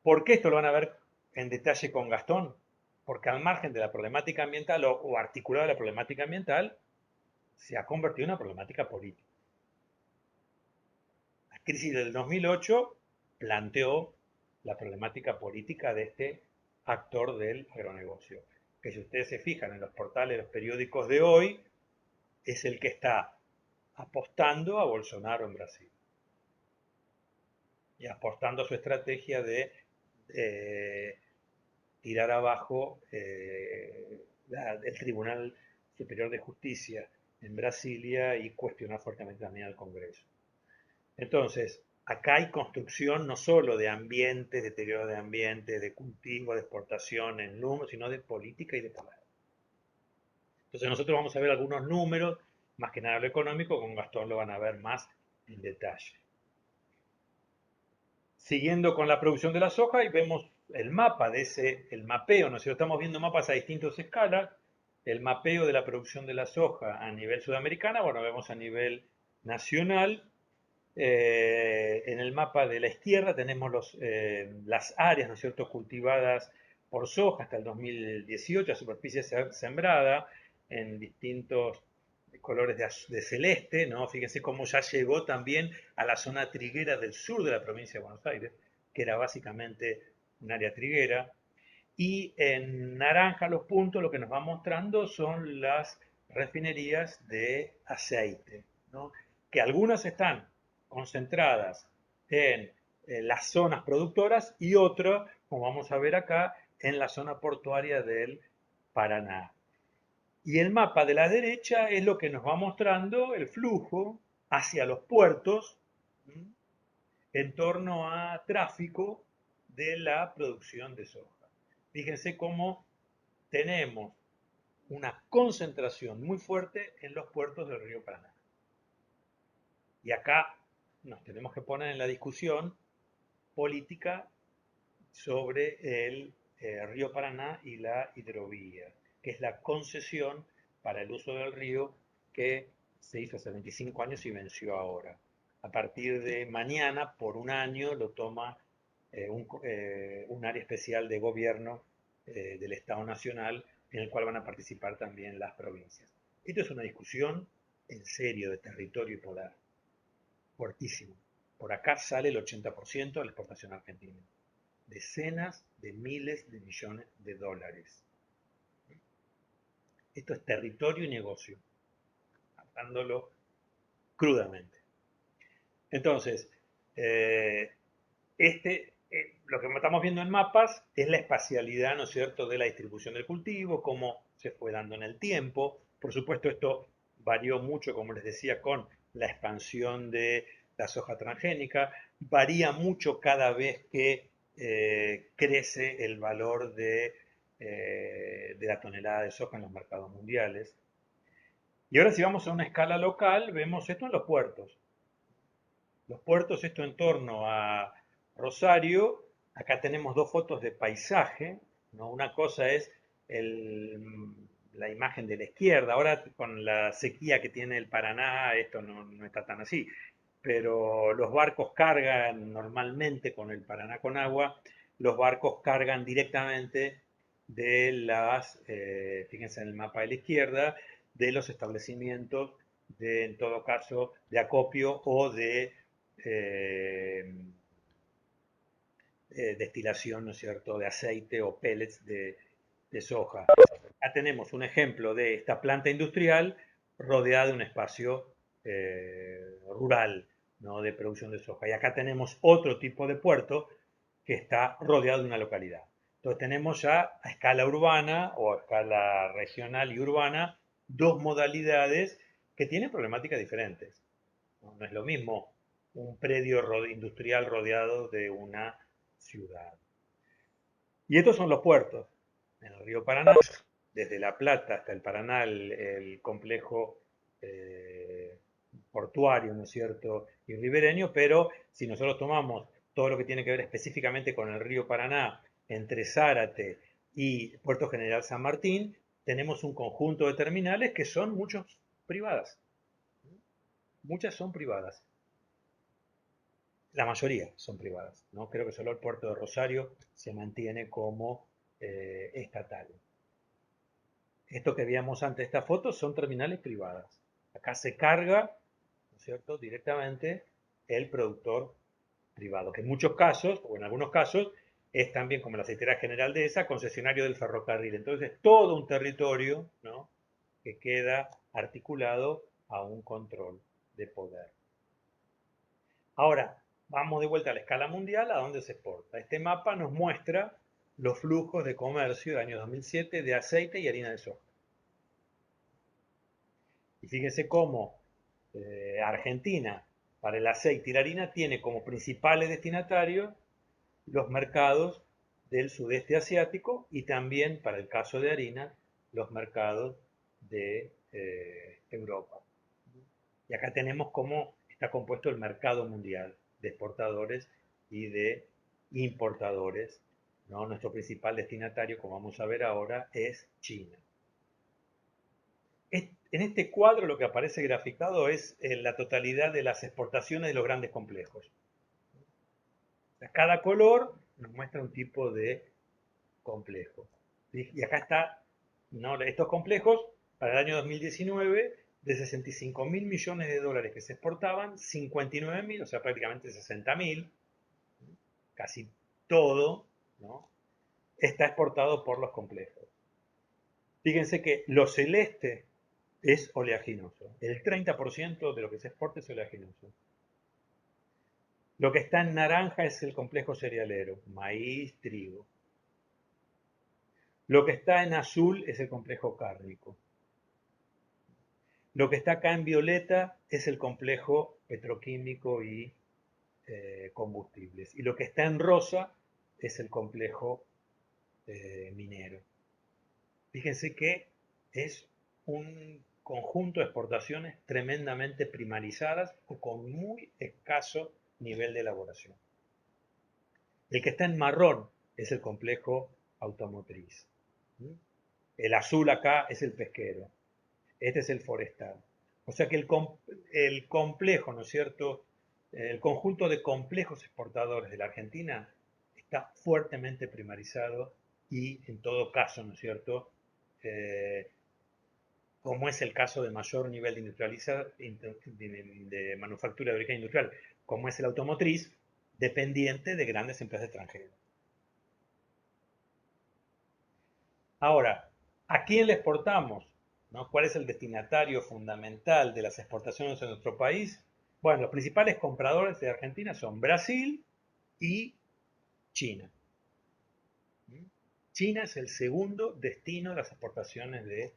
¿Por qué esto lo van a ver en detalle con Gastón? Porque al margen de la problemática ambiental o articulada de la problemática ambiental, se ha convertido en una problemática política. La crisis del 2008 planteó la problemática política de este actor del agronegocio, que si ustedes se fijan en los portales, los periódicos de hoy, es el que está apostando a Bolsonaro en Brasil y apostando a su estrategia de tirar abajo el Tribunal Superior de Justicia en Brasilia y cuestionar fuertemente también al Congreso. Entonces, acá hay construcción no solo de ambiente, deterioro de ambiente, de cultivo, de exportación en números, sino de política y de poder. Entonces nosotros vamos a ver algunos números más que nada lo económico, con Gastón lo van a ver más en detalle. Siguiendo con la producción de la soja y vemos el mapa de el mapeo, ¿no es cierto? Estamos viendo mapas a distintas escalas, el mapeo de la producción de la soja a nivel sudamericana, bueno, vemos a nivel nacional. En el mapa de la izquierda tenemos las áreas, ¿no es cierto?, cultivadas por soja hasta el 2018, la superficie sembrada en distintos colores de celeste, ¿no? Fíjense cómo ya llegó también a la zona triguera del sur de la provincia de Buenos Aires, que era básicamente un área triguera. Y en naranja los puntos lo que nos va mostrando son las refinerías de aceite, ¿no? Que algunas están concentradas en las zonas productoras y otras, como vamos a ver acá, en la zona portuaria del Paraná. Y el mapa de la derecha es lo que nos va mostrando el flujo hacia los puertos en torno a tráfico de la producción de soja. Fíjense cómo tenemos una concentración muy fuerte en los puertos del río Paraná. Y acá nos tenemos que poner en la discusión política sobre el río Paraná y la hidrovía, que es la concesión para el uso del río que se hizo hace 25 años y venció ahora. A partir de mañana, por un año, lo toma un área especial de gobierno del Estado Nacional, en el cual van a participar también las provincias. Esto es una discusión en serio de territorio y poder, fuertísimo. Por acá sale el 80% de la exportación argentina. Decenas de miles de millones de dólares. Esto es territorio y negocio, hablándolo crudamente. Entonces, lo que estamos viendo en mapas es la espacialidad, ¿no es cierto?, de la distribución del cultivo, cómo se fue dando en el tiempo. Por supuesto, esto varió mucho, como les decía, con la expansión de la soja transgénica. Varía mucho cada vez que crece el valor de la tonelada de soja en los mercados mundiales. Y ahora si vamos a una escala local, vemos esto en los puertos. Los puertos, esto en torno a Rosario. Acá tenemos dos fotos de paisaje, ¿no? Una cosa es la imagen de la izquierda. Ahora con la sequía que tiene el Paraná, esto no está tan así. Pero los barcos cargan normalmente con el Paraná con agua, los barcos cargan directamente de fíjense en el mapa de la izquierda, de los establecimientos en todo caso, de acopio o de destilación, ¿no es cierto?, de aceite o pellets de soja. Acá tenemos un ejemplo de esta planta industrial rodeada de un espacio rural, ¿no?, de producción de soja. Y acá tenemos otro tipo de puerto que está rodeado de una localidad. Entonces tenemos ya a escala urbana o a escala regional y urbana dos modalidades que tienen problemáticas diferentes. No es lo mismo un predio industrial rodeado de una ciudad. Y estos son los puertos. En el río Paraná, desde La Plata hasta el Paraná, el complejo portuario, ¿no es cierto?, y ribereño, pero si nosotros tomamos todo lo que tiene que ver específicamente con el río Paraná, entre Zárate y Puerto General San Martín, tenemos un conjunto de terminales que son muchas privadas. Muchas son privadas. La mayoría son privadas, ¿no? Creo que solo el puerto de Rosario se mantiene como estatal. Esto que veíamos antes de esta foto son terminales privadas. Acá se carga, ¿no es cierto?, directamente el productor privado, que en muchos casos, o en algunos casos, es también, como la aceitera General Dehesa, concesionario del ferrocarril. Entonces, todo un territorio, ¿no?, que queda articulado a un control de poder. Ahora, vamos de vuelta a la escala mundial, a dónde se exporta. Este mapa nos muestra los flujos de comercio del año 2007 de aceite y harina de soja. Y fíjense cómo Argentina, para el aceite y la harina, tiene como principales destinatarios los mercados del sudeste asiático y también, para el caso de harina, los mercados de Europa. Y acá tenemos cómo está compuesto el mercado mundial de exportadores y de importadores, ¿no? Nuestro principal destinatario, como vamos a ver ahora, es China. En este cuadro lo que aparece graficado es la totalidad de las exportaciones de los grandes complejos. Cada color nos muestra un tipo de complejo. ¿Sí? Y acá está, ¿no? Estos complejos para el año 2019, de 65 mil millones de dólares que se exportaban, 59 mil, o sea, prácticamente 60 mil, casi todo, ¿no? Está exportado por los complejos. Fíjense que lo celeste es oleaginoso. El 30% de lo que se exporta es oleaginoso. Lo que está en naranja es el complejo cerealero, maíz, trigo. Lo que está en azul es el complejo cárnico. Lo que está acá en violeta es el complejo petroquímico y combustibles. Y lo que está en rosa es el complejo minero. Fíjense que es un conjunto de exportaciones tremendamente primarizadas o con muy escaso nivel de elaboración. El que está en marrón es el complejo automotriz. El azul acá es el pesquero. Este es el forestal. O sea que el complejo, ¿no es cierto? El conjunto de complejos exportadores de la Argentina está fuertemente primarizado y en todo caso, ¿no es cierto? Como es el caso de mayor nivel de manufactura de origen industrial, como es el automotriz, dependiente de grandes empresas extranjeras. Ahora, ¿a quién le exportamos? ¿No? ¿Cuál es el destinatario fundamental de las exportaciones en nuestro país? Bueno, los principales compradores de Argentina son Brasil y China. China es el segundo destino de las exportaciones de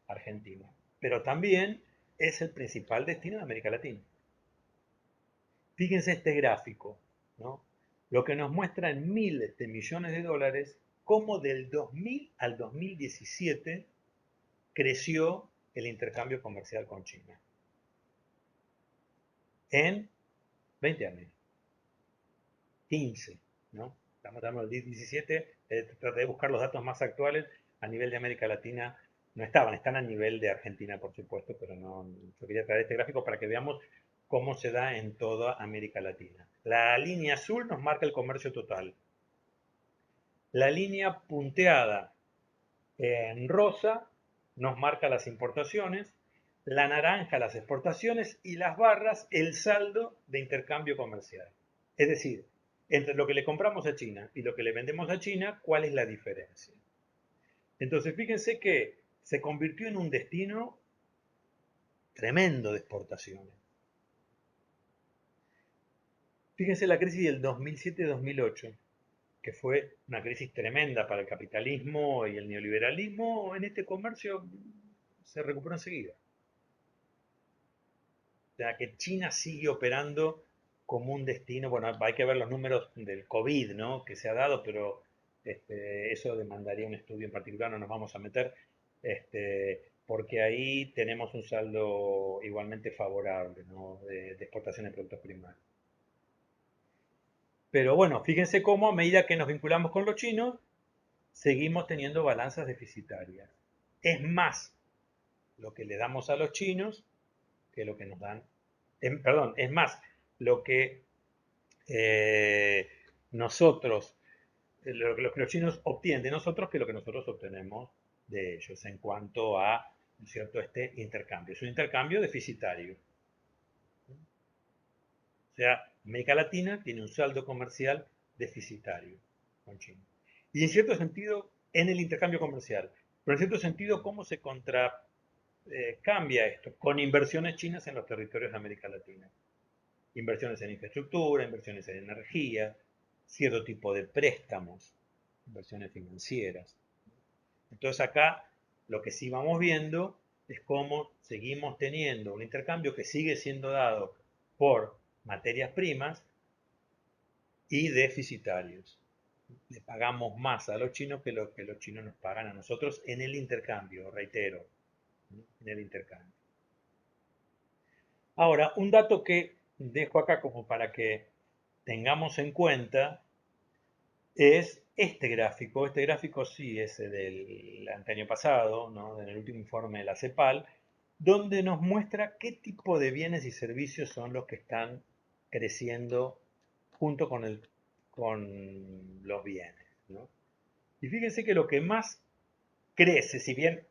Argentina, pero también es el principal destino de América Latina. Fíjense este gráfico, ¿no? Lo que nos muestra en miles de millones de dólares cómo del 2000 al 2017 creció el intercambio comercial con China. En 20 años. 15, ¿no? Estamos hablando del 17, traté de buscar los datos más actuales a nivel de América Latina. No están a nivel de Argentina, por supuesto, pero no, yo quería traer este gráfico para que veamos cómo se da en toda América Latina. La línea azul nos marca el comercio total. La línea punteada en rosa nos marca las importaciones, la naranja las exportaciones y las barras el saldo de intercambio comercial. Es decir, entre lo que le compramos a China y lo que le vendemos a China, ¿cuál es la diferencia? Entonces, fíjense que se convirtió en un destino tremendo de exportaciones. Fíjense la crisis del 2007-2008, que fue una crisis tremenda para el capitalismo y el neoliberalismo. En este comercio se recuperó enseguida. O sea que China sigue operando como un destino. Bueno, hay que ver los números del COVID, ¿no? Que se ha dado, pero eso demandaría un estudio en particular, no nos vamos a meter, porque ahí tenemos un saldo igualmente favorable, ¿no? De exportación de productos primarios. Pero bueno, fíjense cómo a medida que nos vinculamos con los chinos, seguimos teniendo balanzas deficitarias. Es más lo que le damos a los chinos que lo que nos dan. Perdón, es más lo que nosotros, lo que los chinos obtienen de nosotros que lo que nosotros obtenemos de ellos en cuanto a, ¿no es cierto?, este intercambio. Es un intercambio deficitario. O sea, América Latina tiene un saldo comercial deficitario con China. Y en cierto sentido, en el intercambio comercial, pero en cierto sentido, ¿cómo se cambia esto? Con inversiones chinas en los territorios de América Latina. Inversiones en infraestructura, inversiones en energía, cierto tipo de préstamos, inversiones financieras. Entonces acá lo que sí vamos viendo es cómo seguimos teniendo un intercambio que sigue siendo dado por materias primas y deficitarios. Le pagamos más a los chinos que lo que los chinos nos pagan a nosotros en el intercambio, reitero, en el intercambio. Ahora, un dato que dejo acá como para que tengamos en cuenta es este gráfico. Este gráfico sí es el del año pasado, ¿no? En el último informe de la CEPAL, donde nos muestra qué tipo de bienes y servicios son los que están creciendo junto con los bienes, ¿no? Y fíjense que lo que más crece, si bien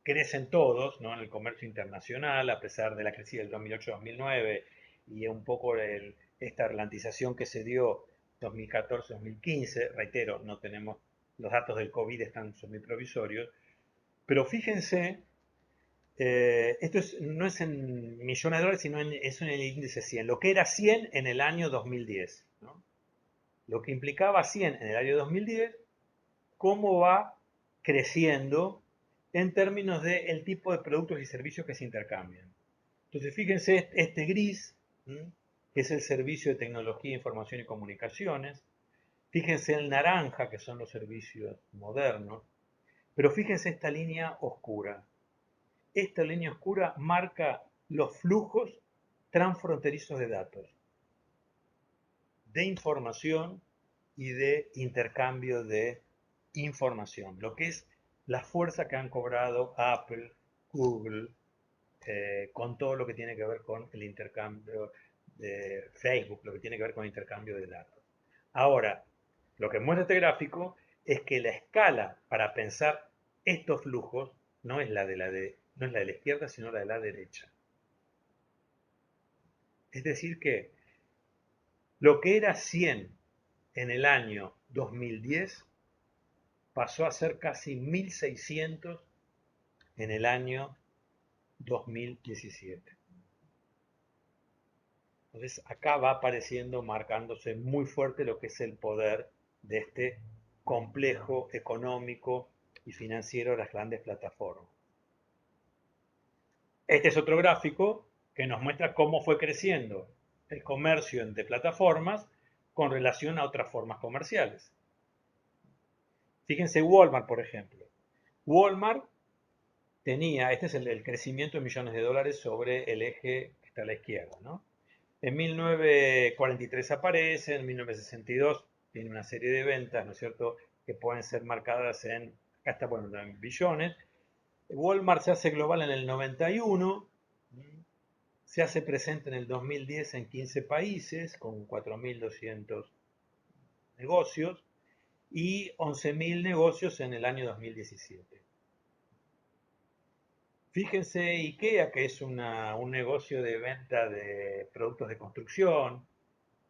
crecen todos, ¿no? En el comercio internacional, a pesar de la crecida del 2008-2009 y un poco esta ralentización que se dio 2014-2015, reitero, no tenemos los datos del COVID, son muy provisorios, pero fíjense, no es en millones de dólares, sino es en el índice 100, lo que era 100 en el año 2010, ¿no? Lo que implicaba 100 en el año 2010, cómo va creciendo en términos del tipo de productos y servicios que se intercambian. Entonces, fíjense, este gris, que es el servicio de tecnología, información y comunicaciones. Fíjense el naranja, que son los servicios modernos. Pero fíjense esta línea oscura. Esta línea oscura marca los flujos transfronterizos de datos, de información y de intercambio de información, lo que es la fuerza que han cobrado Apple, Google, con todo lo que tiene que ver con el intercambio de Facebook, lo que tiene que ver con el intercambio de datos. Ahora, lo que muestra este gráfico es que la escala para pensar estos flujos no es no es la de la izquierda, sino la de la derecha. Es decir, que lo que era 100 en el año 2010 pasó a ser casi 1600 en el año 2017. Entonces acá va apareciendo, marcándose muy fuerte lo que es el poder de este complejo económico y financiero de las grandes plataformas. Este es otro gráfico que nos muestra cómo fue creciendo el comercio entre plataformas con relación a otras formas comerciales. Fíjense Walmart, por ejemplo. Walmart tenía, este es el crecimiento en millones de dólares sobre el eje que está a la izquierda, ¿no? En 1943 aparece, en 1962 tiene una serie de ventas, ¿no es cierto?, que pueden ser marcadas acá está, bueno, en billones. Walmart se hace global en el 91, se hace presente en el 2010 en 15 países, con 4.200 negocios, y 11.000 negocios en el año 2017. Fíjense IKEA, que es un negocio de venta de productos de construcción,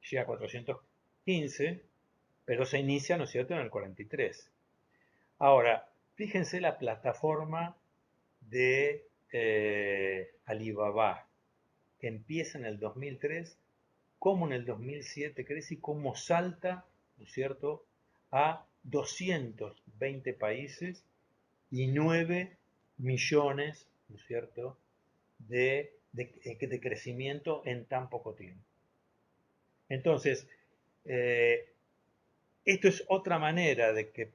llega a 415, pero se inicia, ¿no es cierto?, en el 43. Ahora, fíjense la plataforma de Alibaba, que empieza en el 2003, cómo en el 2007 crece y cómo salta, ¿no es cierto?, a 220 países y 9 millones, ¿no es cierto?, de crecimiento en tan poco tiempo. Entonces, esto es otra manera de que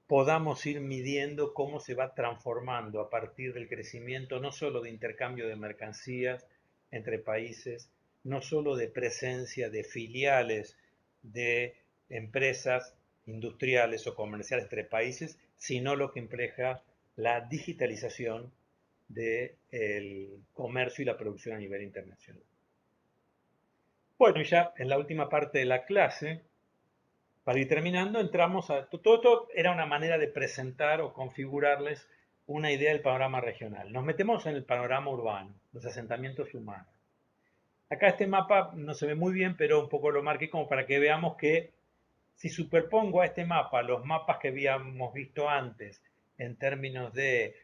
podamos ir midiendo cómo se va transformando a partir del crecimiento no solo de intercambio de mercancías entre países, no solo de presencia de filiales de empresas industriales o comerciales entre países, sino lo que implica la digitalización del comercio y la producción a nivel internacional. Bueno, y ya en la última parte de la clase, para ir terminando, entramos a... Todo esto era una manera de presentar o configurarles una idea del panorama regional. Nos metemos en el panorama urbano, los asentamientos humanos. Acá este mapa no se ve muy bien, pero un poco lo marqué como para que veamos que si superpongo a este mapa los mapas que habíamos visto antes en términos de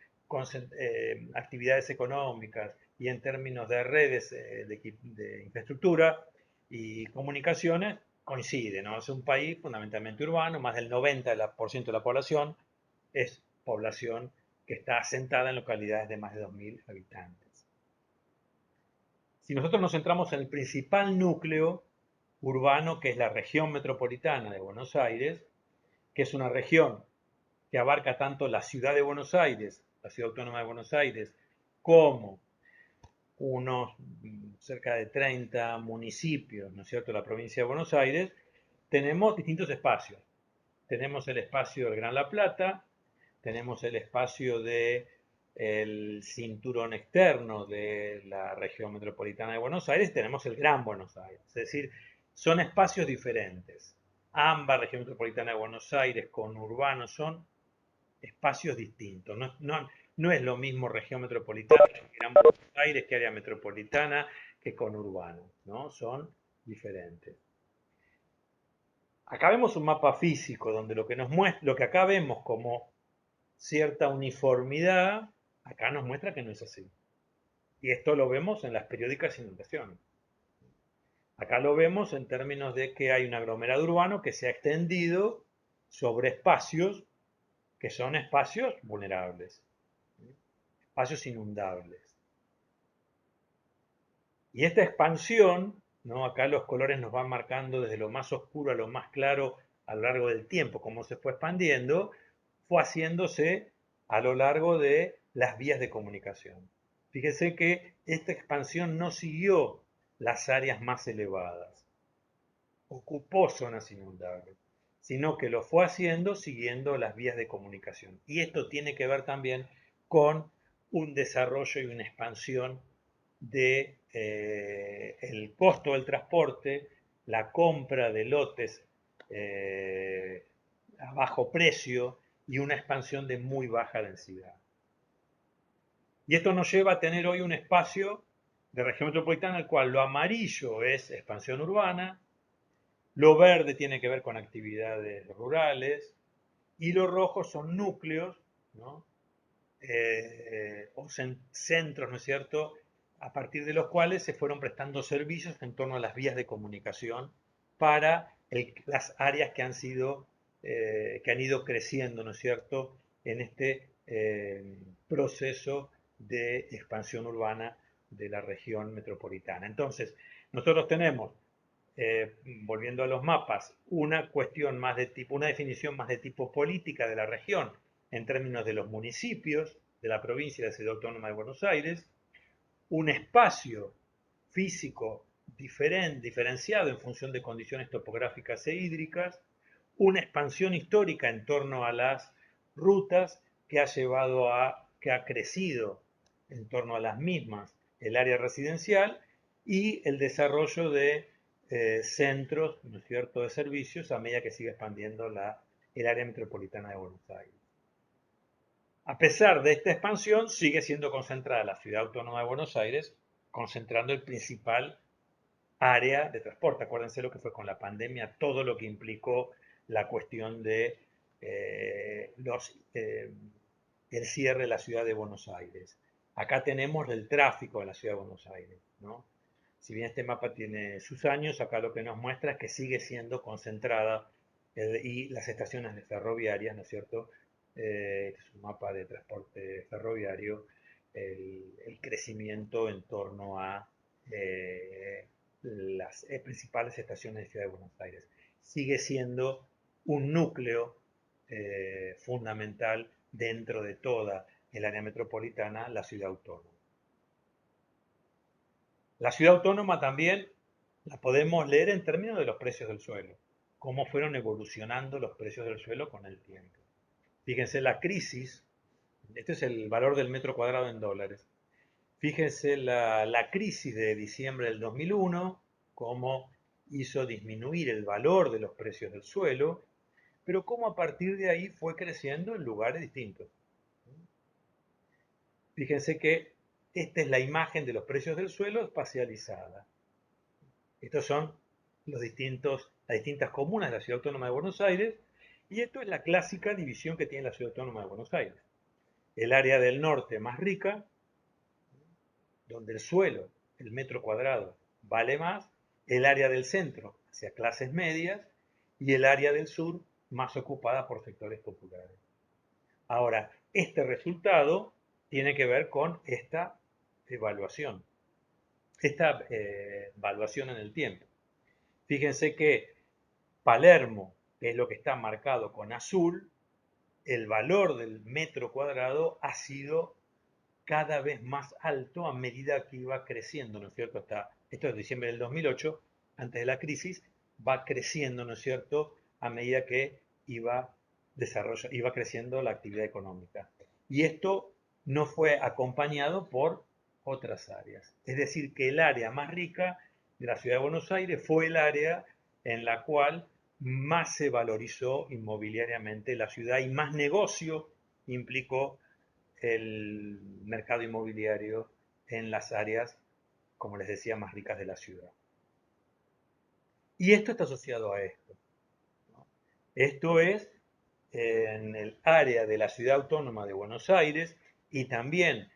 actividades económicas y en términos de redes de infraestructura y comunicaciones, coincide, ¿no? Es un país fundamentalmente urbano, más del 90% de la población es población que está asentada en localidades de más de 2.000 habitantes. Si nosotros nos centramos en el principal núcleo urbano, que es la región metropolitana de Buenos Aires, que es una región que abarca tanto la ciudad de Buenos Aires, la ciudad autónoma de Buenos Aires, como unos cerca de 30 municipios, ¿no es cierto?, la provincia de Buenos Aires, tenemos distintos espacios. Tenemos el espacio del Gran La Plata, tenemos el espacio del cinturón externo de la región metropolitana de Buenos Aires, tenemos el Gran Buenos Aires. Es decir, son espacios diferentes. Ambas, región metropolitana de Buenos Aires, conurbano, son espacios distintos. No es lo mismo región metropolitana que Gran Buenos Aires, que área metropolitana, que conurbano, ¿no? Son diferentes. Acá vemos un mapa físico donde lo que nos muestra, lo que acá vemos como cierta uniformidad, acá nos muestra que no es así. Y esto lo vemos en las periódicas inundaciones. Acá lo vemos en términos de que hay un aglomerado urbano que se ha extendido sobre espacios que son espacios vulnerables, espacios inundables. Y esta expansión, ¿no? Acá los colores nos van marcando desde lo más oscuro a lo más claro a lo largo del tiempo, cómo se fue expandiendo, fue haciéndose a lo largo de las vías de comunicación. Fíjese que esta expansión no siguió las áreas más elevadas, ocupó zonas inundables, sino que lo fue haciendo siguiendo las vías de comunicación. Y esto tiene que ver también con un desarrollo y una expansión de el costo del transporte, la compra de lotes a bajo precio y una expansión de muy baja densidad. Y esto nos lleva a tener hoy un espacio de región metropolitana en el cual lo amarillo es expansión urbana, lo verde tiene que ver con actividades rurales y lo rojo son núcleos, ¿no? O centros, ¿no es cierto?, a partir de los cuales se fueron prestando servicios en torno a las vías de comunicación para las áreas que han ido creciendo, ¿no es cierto?, en este proceso de expansión urbana de la región metropolitana. Entonces, nosotros tenemos, volviendo a los mapas, una cuestión más de tipo, una definición más de tipo política de la región en términos de los municipios de la provincia de la Ciudad Autónoma de Buenos Aires, un espacio físico diferenciado en función de condiciones topográficas e hídricas, una expansión histórica en torno a las rutas que ha crecido en torno a las mismas el área residencial y el desarrollo de centros, ¿no es cierto?, de servicios a medida que sigue expandiendo el área metropolitana de Buenos Aires. A pesar de esta expansión, sigue siendo concentrada la Ciudad Autónoma de Buenos Aires, concentrando el principal área de transporte. Acuérdense lo que fue con la pandemia, todo lo que implicó la cuestión de el cierre de la Ciudad de Buenos Aires. Acá tenemos el tráfico de la Ciudad de Buenos Aires, ¿no? Si bien este mapa tiene sus años, acá lo que nos muestra es que sigue siendo concentrada y las estaciones de ferroviarias, ¿no es cierto?, este es un mapa de transporte ferroviario, el crecimiento en torno a las principales estaciones de Ciudad de Buenos Aires. Sigue siendo un núcleo fundamental dentro de toda el área metropolitana, la ciudad autónoma. La ciudad autónoma también la podemos leer en términos de los precios del suelo, cómo fueron evolucionando los precios del suelo con el tiempo. Fíjense la crisis, este es el valor del metro cuadrado en dólares. Fíjense la crisis de diciembre del 2001, cómo hizo disminuir el valor de los precios del suelo, pero cómo a partir de ahí fue creciendo en lugares distintos. Fíjense que esta es la imagen de los precios del suelo espacializada. Estos son las distintas comunas de la Ciudad Autónoma de Buenos Aires, y esto es la clásica división que tiene la Ciudad Autónoma de Buenos Aires. El área del norte más rica, donde el suelo, el metro cuadrado, vale más, el área del centro hacia clases medias y el área del sur más ocupada por sectores populares. Ahora, este resultado tiene que ver con esta evaluación en el tiempo. Fíjense que Palermo, que es lo que está marcado con azul, el valor del metro cuadrado ha sido cada vez más alto a medida que iba creciendo, ¿no es cierto? Esto es diciembre del 2008, antes de la crisis, va creciendo, ¿no es cierto?, a medida que iba creciendo la actividad económica. Y esto no fue acompañado por otras áreas. Es decir, que el área más rica de la ciudad de Buenos Aires fue el área en la cual más se valorizó inmobiliariamente la ciudad y más negocio implicó el mercado inmobiliario en las áreas, como les decía, más ricas de la ciudad. Y esto está asociado a esto, ¿no? Esto es en el área de la ciudad autónoma de Buenos Aires y también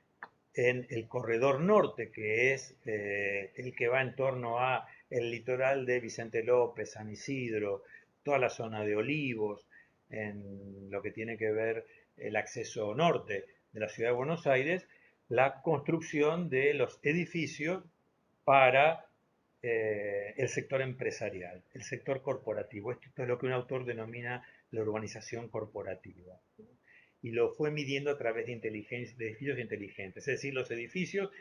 en el corredor norte, que es el que va en torno a el litoral de Vicente López, San Isidro, toda la zona de Olivos, en lo que tiene que ver el acceso norte de la ciudad de Buenos Aires, la construcción de los edificios para el sector empresarial, el sector corporativo. Esto es lo que un autor denomina la urbanización corporativa. Y lo fue midiendo a través de edificios inteligentes, es decir, los edificios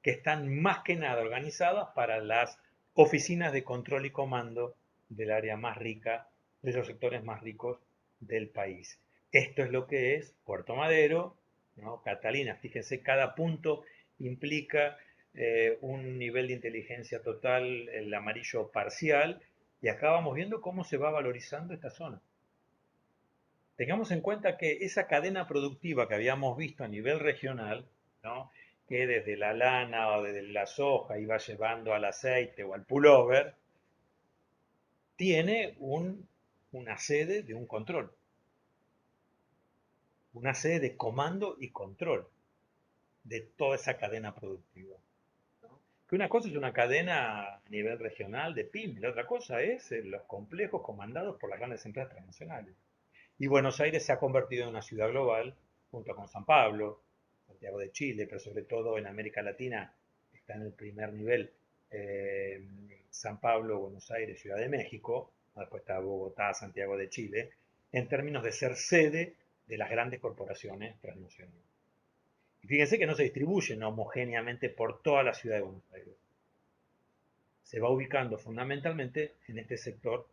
que están más que nada organizados para las oficinas de control y comando del área más rica, de los sectores más ricos del país. Esto es lo que es Puerto Madero, ¿no? Catalina, fíjense, cada punto implica un nivel de inteligencia total, el amarillo parcial, y acá vamos viendo cómo se va valorizando esta zona. Tengamos en cuenta que esa cadena productiva que habíamos visto a nivel regional, ¿no?, que desde la lana o desde la soja iba llevando al aceite o al pullover, tiene una sede de un control, una sede de comando y control de toda esa cadena productiva, ¿no? Que una cosa es una cadena a nivel regional de pymes, la otra cosa es los complejos comandados por las grandes empresas transnacionales. Y Buenos Aires se ha convertido en una ciudad global, junto con San Pablo, Santiago de Chile, pero sobre todo en América Latina está en el primer nivel San Pablo, Buenos Aires, Ciudad de México, después está Bogotá, Santiago de Chile, en términos de ser sede de las grandes corporaciones transnacionales. Y fíjense que no se distribuyen homogéneamente por toda la ciudad de Buenos Aires. Se va ubicando fundamentalmente en este sector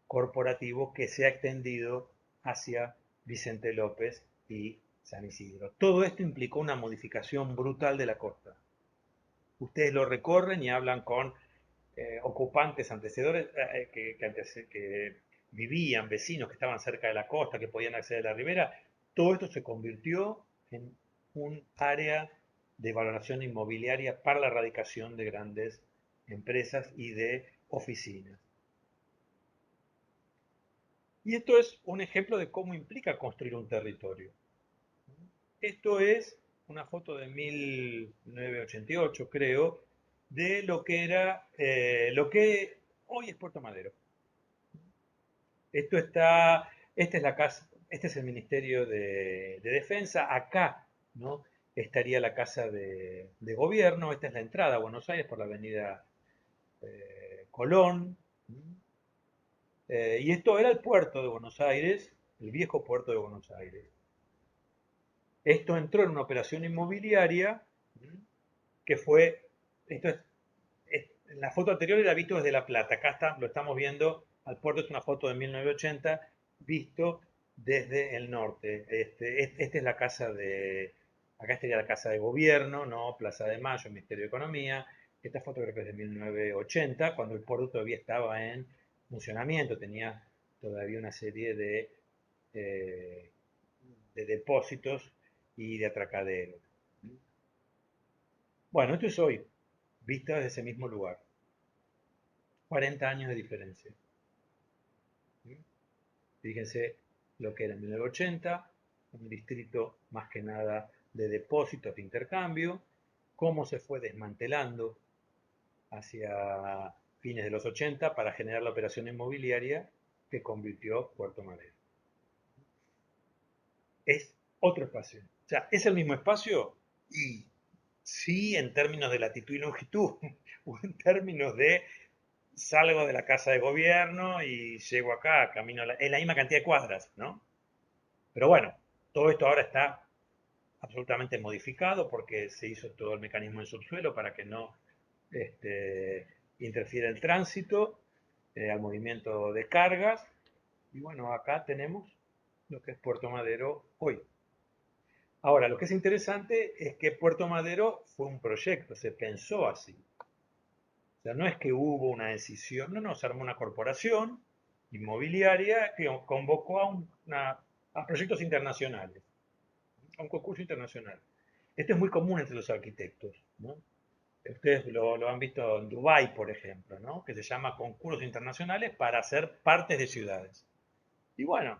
corporativo que se ha extendido hacia Vicente López y San Isidro. Todo esto implicó una modificación brutal de la costa. Ustedes lo recorren y hablan con ocupantes antecedores que vivían, vecinos que estaban cerca de la costa, que podían acceder a la ribera. Todo esto se convirtió en un área de valoración inmobiliaria para la radicación de grandes empresas y de oficinas. Y esto es un ejemplo de cómo implica construir un territorio. Esto es una foto de 1988, creo, de lo que era, lo que hoy es Puerto Madero. Esta es la casa, este es el Ministerio de Defensa. Acá, ¿no?, estaría la Casa de Gobierno. Esta es la entrada a Buenos Aires por la avenida Colón. Y esto era el puerto de Buenos Aires, el viejo puerto de Buenos Aires. Esto entró en una operación inmobiliaria que fue, en la foto anterior era visto desde La Plata, acá lo estamos viendo al puerto, es una foto de 1980, visto desde el norte. Esta es la casa acá estaría la Casa de Gobierno, ¿no?, Plaza de Mayo, Ministerio de Economía. Esta foto creo que es de 1980, cuando el puerto todavía estaba en funcionamiento, tenía todavía una serie de depósitos y de atracaderos. Bueno, esto es hoy, vista desde ese mismo lugar. 40 años de diferencia. Fíjense lo que era en 1980, un distrito más que nada de depósitos de intercambio, cómo se fue desmantelando hacia fines de los 80 para generar la operación inmobiliaria que convirtió Puerto Madero. Es otro espacio. O sea, es el mismo espacio y sí en términos de latitud y longitud, o en términos de salgo de la casa de gobierno y llego acá, camino, es la misma cantidad de cuadras, ¿no? Pero bueno, todo esto ahora está absolutamente modificado porque se hizo todo el mecanismo en subsuelo para que no interfiera el tránsito, al movimiento de cargas. Y bueno, acá tenemos lo que es Puerto Madero hoy. Ahora, lo que es interesante es que Puerto Madero fue un proyecto, se pensó así. O sea, no es que hubo una decisión, no, se armó una corporación inmobiliaria que convocó a proyectos internacionales, a un concurso internacional. Esto es muy común entre los arquitectos, ¿no? Ustedes lo han visto en Dubái, por ejemplo, ¿no? Que se llama concursos internacionales para hacer partes de ciudades. Y bueno,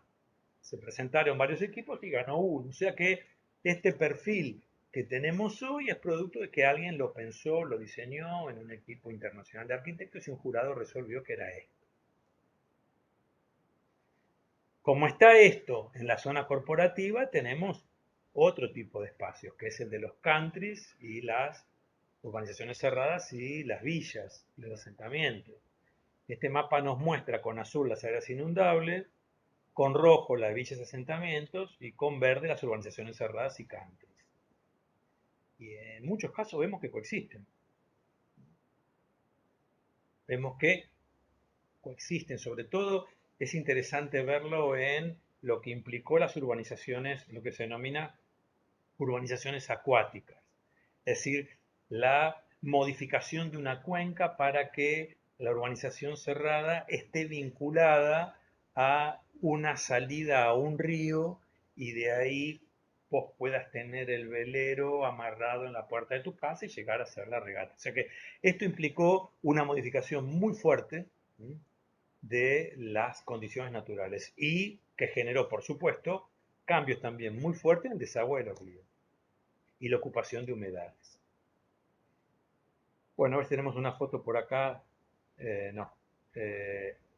se presentaron varios equipos y ganó uno. O sea que este perfil que tenemos hoy es producto de que alguien lo pensó, lo diseñó en un equipo internacional de arquitectos y un jurado resolvió que era esto. Como está esto en la zona corporativa, tenemos otro tipo de espacios, que es el de los countries y las urbanizaciones cerradas y las villas y los asentamientos. Este mapa nos muestra con azul las áreas inundables, con rojo las villas y asentamientos y con verde las urbanizaciones cerradas y countries. Y en muchos casos vemos que coexisten. Vemos que coexisten, sobre todo es interesante verlo en lo que implicó las urbanizaciones, lo que se denomina urbanizaciones acuáticas, es decir, la modificación de una cuenca para que la urbanización cerrada esté vinculada a una salida a un río y de ahí vos puedas tener el velero amarrado en la puerta de tu casa y llegar a hacer la regata. O sea que esto implicó una modificación muy fuerte de las condiciones naturales y que generó, por supuesto, cambios también muy fuertes en el desagüe de los ríos y la ocupación de humedales. Bueno, a ver si tenemos una foto por acá. No.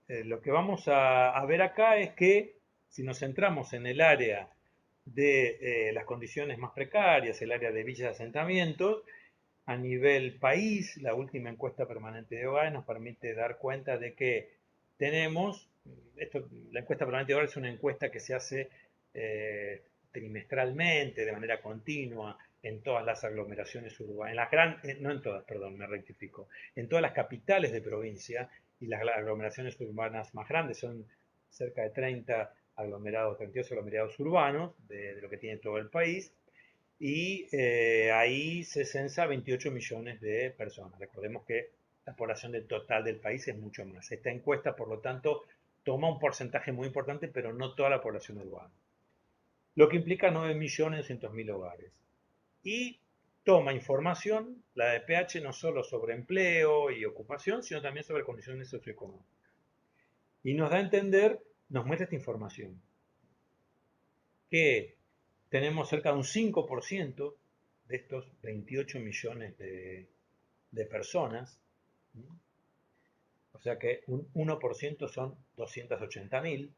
Lo que vamos a ver acá es que si nos centramos en el área de las condiciones más precarias, el área de villas de asentamientos, a nivel país, la última encuesta permanente de hogares nos permite dar cuenta de que tenemos, la encuesta permanente de hogares es una encuesta que se hace trimestralmente, de manera continua, en todas las aglomeraciones urbanas, no en todas, perdón, me rectifico, en todas las capitales de provincia y las aglomeraciones urbanas más grandes, son cerca de 30 aglomerados, 38 aglomerados urbanos de lo que tiene todo el país, y ahí se censa 28 millones de personas. Recordemos que la población del total del país es mucho más. Esta encuesta, por lo tanto, toma un porcentaje muy importante, pero no toda la población urbana. Lo que implica 9.200.000 hogares. Y toma información, la de PH, no solo sobre empleo y ocupación, sino también sobre condiciones socioeconómicas. Y nos da a entender, nos muestra esta información, que tenemos cerca de un 5% de estos 28 millones de personas, o sea que un 1% son 280.000,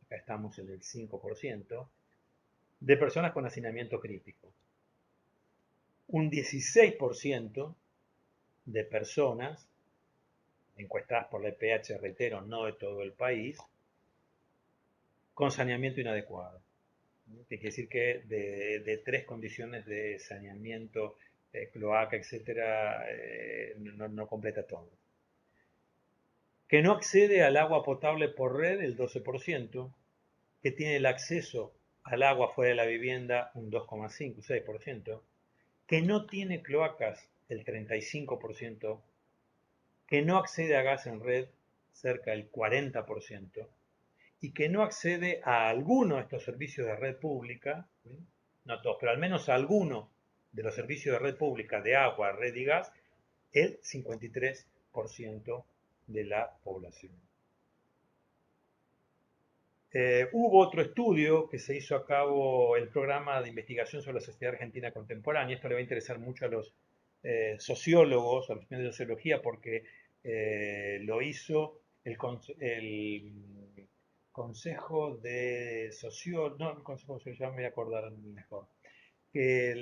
acá estamos en el 5%, de personas con hacinamiento crítico. Un 16% de personas encuestadas por la EPH, reitero, no de todo el país, con saneamiento inadecuado. Que quiere decir que de tres condiciones de saneamiento, cloaca, etcétera, no completa todo. Que no accede al agua potable por red el 12%, que tiene el acceso al agua fuera de la vivienda un 2,5, 6%, que no tiene cloacas el 35%, que no accede a gas en red cerca del 40%, y que no accede a alguno de estos servicios de red pública, no todos, pero al menos a alguno de los servicios de red pública de agua, red y gas, el 53% de la población. Hubo otro estudio que se hizo a cabo, el programa de investigación sobre la sociedad argentina contemporánea. Esto le va a interesar mucho a los sociólogos, a los estudiantes de sociología, porque lo hizo el Consejo de Sociólogos, no, el Consejo de Sociólogos, ya me voy a acordar mejor, que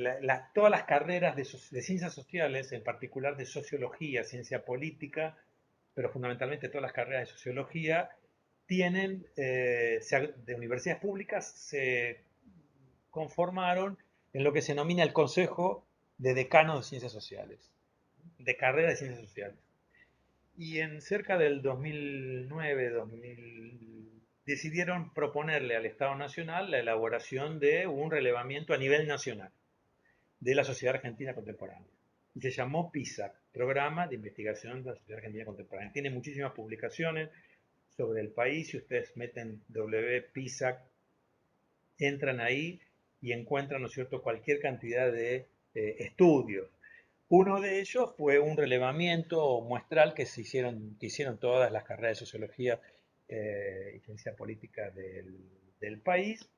todas las carreras de ciencias sociales, en particular de sociología, ciencia política, pero fundamentalmente todas las carreras de sociología, tienen, de universidades públicas se conformaron en lo que se denomina el Consejo de Decanos de Ciencias Sociales, de carrera de Ciencias Sociales. Y en cerca del 2009, 2000, decidieron proponerle al Estado Nacional la elaboración de un relevamiento a nivel nacional de la sociedad argentina contemporánea. Y se llamó PISA, Programa de Investigación de la Sociedad Argentina Contemporánea. Tiene muchísimas publicaciones sobre el país. Si ustedes meten WPISA, entran ahí y encuentran, ¿no es cierto?, cualquier cantidad de estudios. Uno de ellos fue un relevamiento muestral que hicieron todas las carreras de sociología y ciencia política del país,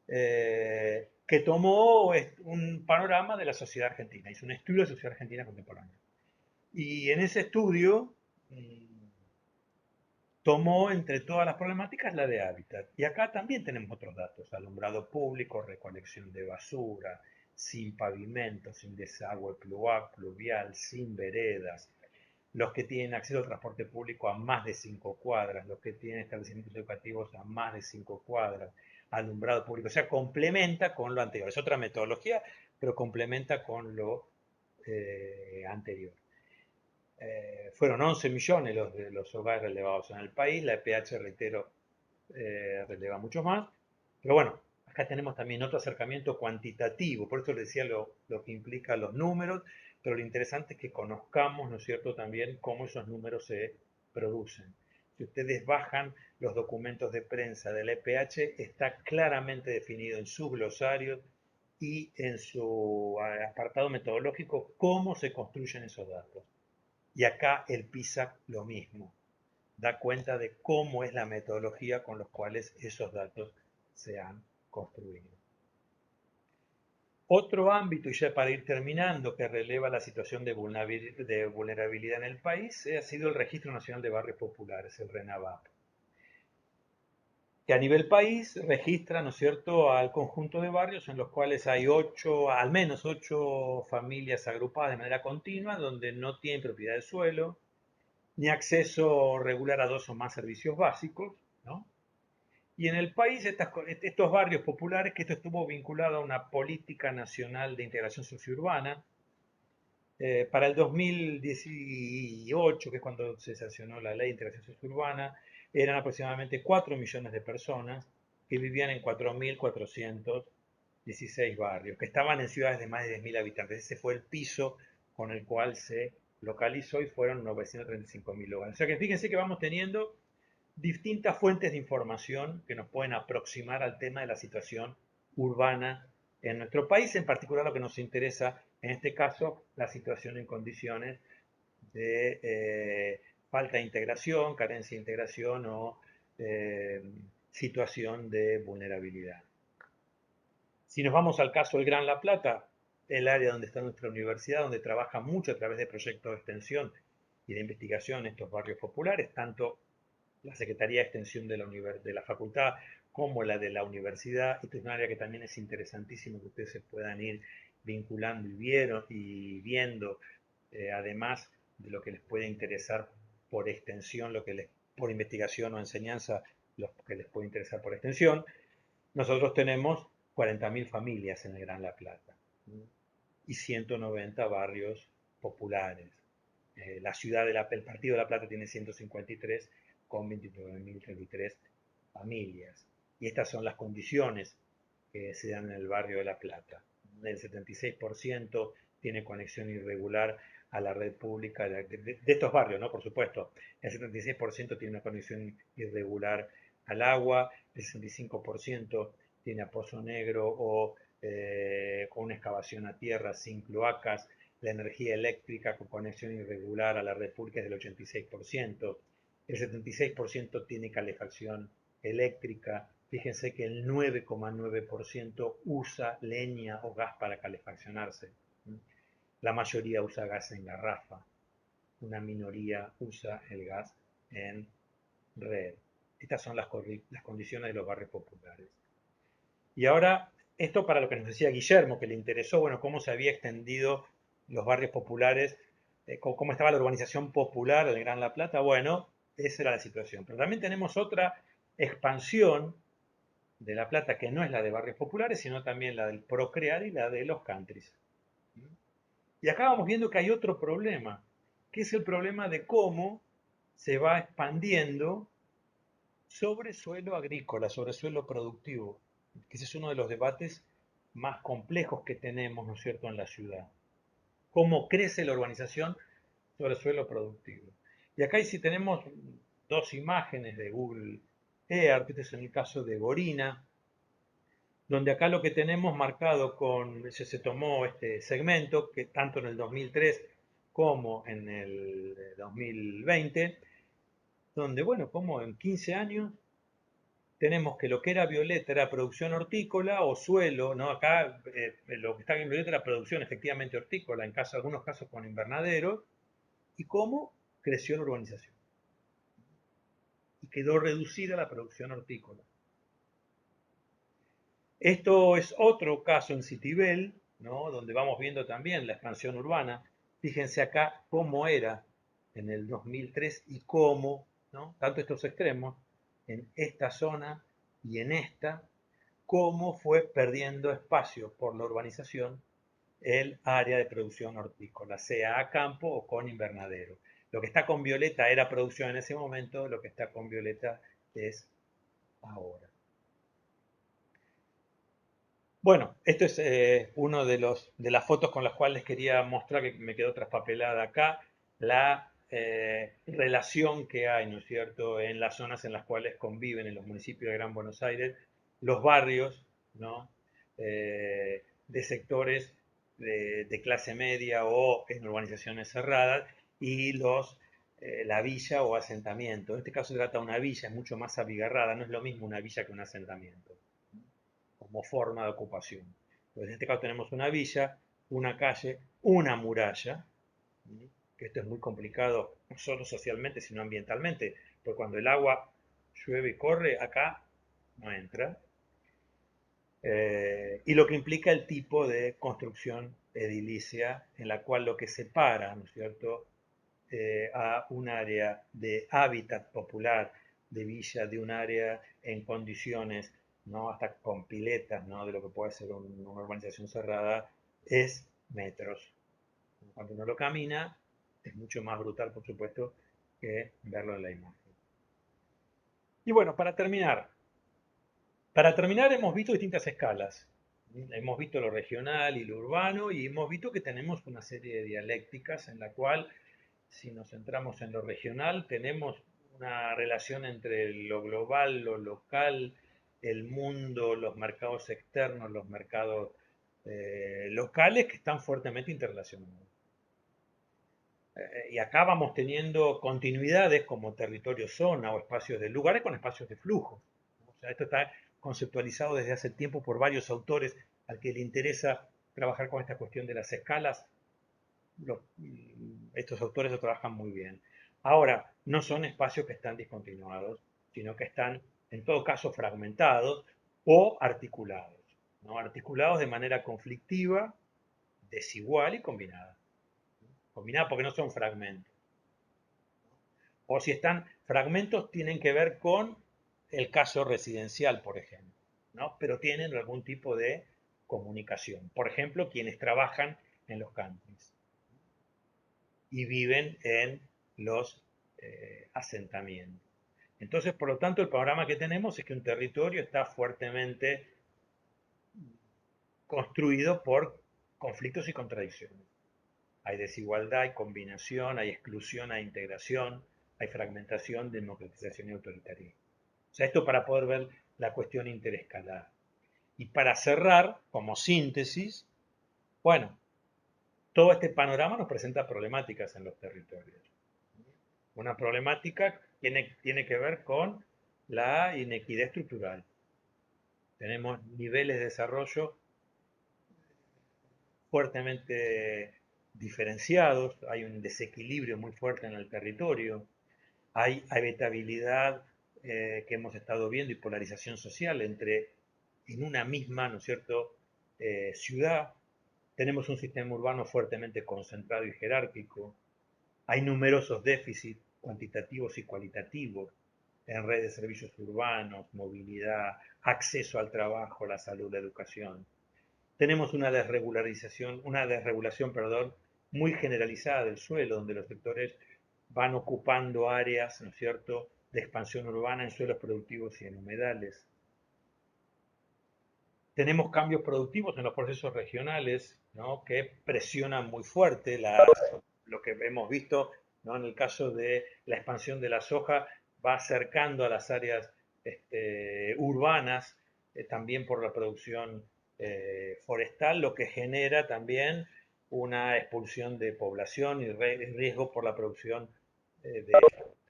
que tomó un panorama de la sociedad argentina, hizo un estudio de la sociedad argentina contemporánea. Y en ese estudio tomó entre todas las problemáticas la de hábitat. Y acá también tenemos otros datos: alumbrado público, recolección de basura, sin pavimento, sin desagüe pluvial, sin veredas, los que tienen acceso al transporte público a más de 5 cuadras, los que tienen establecimientos educativos a más de 5 cuadras, alumbrado público. O sea, complementa con lo anterior. Es otra metodología, pero complementa con lo anterior. Fueron 11 millones los hogares relevados en el país. La EPH, reitero, releva mucho más. Pero bueno, acá tenemos también otro acercamiento cuantitativo. Por eso les decía lo que implica los números. Pero lo interesante es que conozcamos, ¿no es cierto?, también cómo esos números se producen. Si ustedes bajan los documentos de prensa de la EPH, está claramente definido en sus glosarios y en su apartado metodológico cómo se construyen esos datos. Y acá el PISA lo mismo, da cuenta de cómo es la metodología con los cuales esos datos se han construido. Otro ámbito, y ya para ir terminando, que releva la situación de vulnerabilidad en el país ha sido el Registro Nacional de Barrios Populares, el RENAVAP, que a nivel país registra, ¿no es cierto?, al conjunto de barrios en los cuales hay al menos 8 familias agrupadas de manera continua, donde no tienen propiedad de suelo, ni acceso regular a 2 o más servicios básicos, ¿no? Y en el país estos barrios populares, que esto estuvo vinculado a una política nacional de integración sociourbana, para el 2018, que es cuando se sancionó la ley de integración sociourbana, eran aproximadamente 4 millones de personas que vivían en 4.416 barrios, que estaban en ciudades de más de 10.000 habitantes. Ese fue el piso con el cual se localizó y fueron 935.000 hogares. O sea que fíjense que vamos teniendo distintas fuentes de información que nos pueden aproximar al tema de la situación urbana en nuestro país, en particular lo que nos interesa en este caso, la situación en condiciones de falta de integración, carencia de integración o situación de vulnerabilidad. Si nos vamos al caso del Gran La Plata, el área donde está nuestra universidad, donde trabaja mucho a través de proyectos de extensión y de investigación en estos barrios populares, tanto la Secretaría de Extensión de la facultad como la de la universidad. Esta es un área que también es interesantísimo que ustedes se puedan ir vinculando y viendo, además de lo que les puede interesar por extensión, por investigación o enseñanza, lo que les puede interesar por extensión. Nosotros tenemos 40.000 familias en el Gran La Plata y 190 barrios populares. El Partido de La Plata tiene 153 con 29.033 familias. Y estas son las condiciones que se dan en el barrio de La Plata. El 76% tiene conexión irregular a la red pública de estos barrios, ¿no? Por supuesto. El 76% tiene una conexión irregular al agua, el 65% tiene a pozo negro o con una excavación a tierra sin cloacas. La energía eléctrica con conexión irregular a la red pública es del 86%. El 76% tiene calefacción eléctrica. Fíjense que el 9,9% usa leña o gas para calefaccionarse. La mayoría usa gas en garrafa. Una minoría usa el gas en red. Estas son las condiciones de los barrios populares. Y ahora, esto para lo que nos decía Guillermo, que le interesó, bueno, cómo se había extendido los barrios populares, cómo estaba la urbanización popular del Gran La Plata. Bueno, esa era la situación. Pero también tenemos otra expansión de La Plata, que no es la de barrios populares, sino también la del Procrear y la de los countries. Y acá vamos viendo que hay otro problema, que es el problema de cómo se va expandiendo sobre suelo agrícola, sobre suelo productivo, que ese es uno de los debates más complejos que tenemos, ¿no es cierto?, en la ciudad. Cómo crece la urbanización sobre suelo productivo. Y acá si tenemos dos imágenes de Google Earth, este es en el caso de Gorina, donde acá lo que tenemos marcado se tomó este segmento, que tanto en el 2003 como en el 2020, donde, bueno, como en 15 años tenemos que lo que era violeta era producción hortícola o suelo, ¿no? Acá lo que está en violeta era producción efectivamente hortícola, en algunos casos con invernaderos, y cómo creció la urbanización. Y quedó reducida la producción hortícola. Esto es otro caso en Citibel, ¿no? Donde vamos viendo también la expansión urbana. Fíjense acá cómo era en el 2003 y cómo, ¿no? Tanto estos extremos, en esta zona y en esta, cómo fue perdiendo espacio por la urbanización el área de producción hortícola, sea a campo o con invernadero. Lo que está con violeta era producción en ese momento, lo que está con violeta es ahora. Bueno, esto es uno de las fotos con las cuales quería mostrar, que me quedó traspapelada acá, la relación que hay, ¿no es cierto?, en las zonas en las cuales conviven en los municipios de Gran Buenos Aires, los barrios, ¿no?, de sectores de clase media o en urbanizaciones cerradas y la villa o asentamiento. En este caso se trata de una villa, es mucho más abigarrada, no es lo mismo una villa que un asentamiento como forma de ocupación. Entonces, en este caso tenemos una villa, una calle, una muralla, que esto es muy complicado no solo socialmente, sino ambientalmente, porque cuando el agua llueve y corre, acá no entra, y lo que implica el tipo de construcción edilicia en la cual lo que separa, ¿no es cierto?, a un área de hábitat popular de villa, de un área en condiciones, ¿no?, hasta con piletas, ¿no?, de lo que puede ser una urbanización cerrada, es metros. Cuando uno lo camina, es mucho más brutal, por supuesto, que verlo en la imagen. Y bueno, para terminar hemos visto distintas escalas. Hemos visto lo regional y lo urbano y hemos visto que tenemos una serie de dialécticas en la cual, si nos centramos en lo regional, tenemos una relación entre lo global, lo local, el mundo, los mercados externos, los mercados locales que están fuertemente interrelacionados. Y acá vamos teniendo continuidades como territorio zona o espacios de lugares con espacios de flujo. O sea, esto está conceptualizado desde hace tiempo por varios autores al que le interesa trabajar con esta cuestión de las escalas. Estos autores lo trabajan muy bien. Ahora, no son espacios que están discontinuados, sino que están en todo caso fragmentados o articulados, ¿no? Articulados de manera conflictiva, desigual y combinada. Combinada porque no son fragmentos. O si están fragmentos, tienen que ver con el caso residencial, por ejemplo, ¿no? Pero tienen algún tipo de comunicación. Por ejemplo, quienes trabajan en los campings y viven en los asentamientos. Entonces, por lo tanto, el panorama que tenemos es que un territorio está fuertemente construido por conflictos y contradicciones. Hay desigualdad, hay combinación, hay exclusión, hay integración, hay fragmentación, democratización y autoritarismo. O sea, esto para poder ver la cuestión interescalar. Y para cerrar, como síntesis, bueno, todo este panorama nos presenta problemáticas en los territorios. Una problemática tiene que ver con la inequidad estructural. Tenemos niveles de desarrollo fuertemente diferenciados, hay un desequilibrio muy fuerte en el territorio, hay habitabilidad que hemos estado viendo y polarización social en una misma, ¿no es cierto?, ciudad. Tenemos un sistema urbano fuertemente concentrado y jerárquico. Hay numerosos déficits cuantitativos y cualitativos en red de servicios urbanos, movilidad, acceso al trabajo, la salud, la educación. Tenemos una desregulación, perdón, muy generalizada del suelo, donde los sectores van ocupando áreas, ¿no es cierto?, de expansión urbana en suelos productivos y en humedales. Tenemos cambios productivos en los procesos regionales, ¿no?, que presionan muy fuerte lo que hemos visto, ¿no?, en el caso de la expansión de la soja, va acercando a las áreas urbanas, también por la producción forestal, lo que genera también una expulsión de población y riesgo por la producción de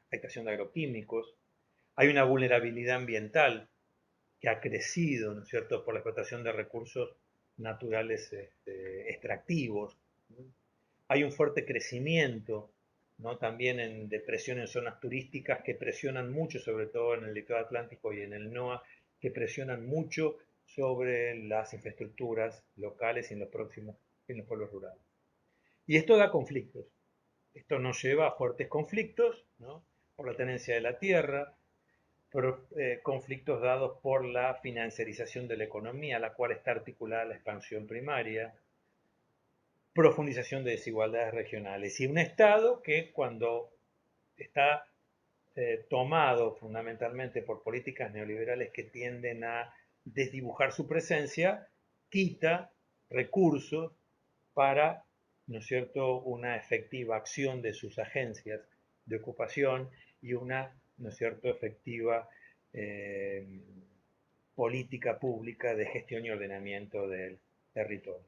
afectación de agroquímicos. Hay una vulnerabilidad ambiental que ha crecido, ¿no es cierto?, por la explotación de recursos naturales extractivos. Hay un fuerte crecimiento, ¿no?, también en depresión en zonas turísticas que presionan mucho, sobre todo en el litoral atlántico y en el NOA, que presionan mucho sobre las infraestructuras locales y en los pueblos rurales. Y esto da conflictos. Esto nos lleva a fuertes conflictos, ¿no?, por la tenencia de la tierra, conflictos dados por la financiarización de la economía, a la cual está articulada la expansión primaria, profundización de desigualdades regionales y un Estado que cuando está tomado fundamentalmente por políticas neoliberales que tienden a desdibujar su presencia, quita recursos para, ¿no es cierto?, una efectiva acción de sus agencias de ocupación y una, ¿no es cierto?, efectiva política pública de gestión y ordenamiento del territorio.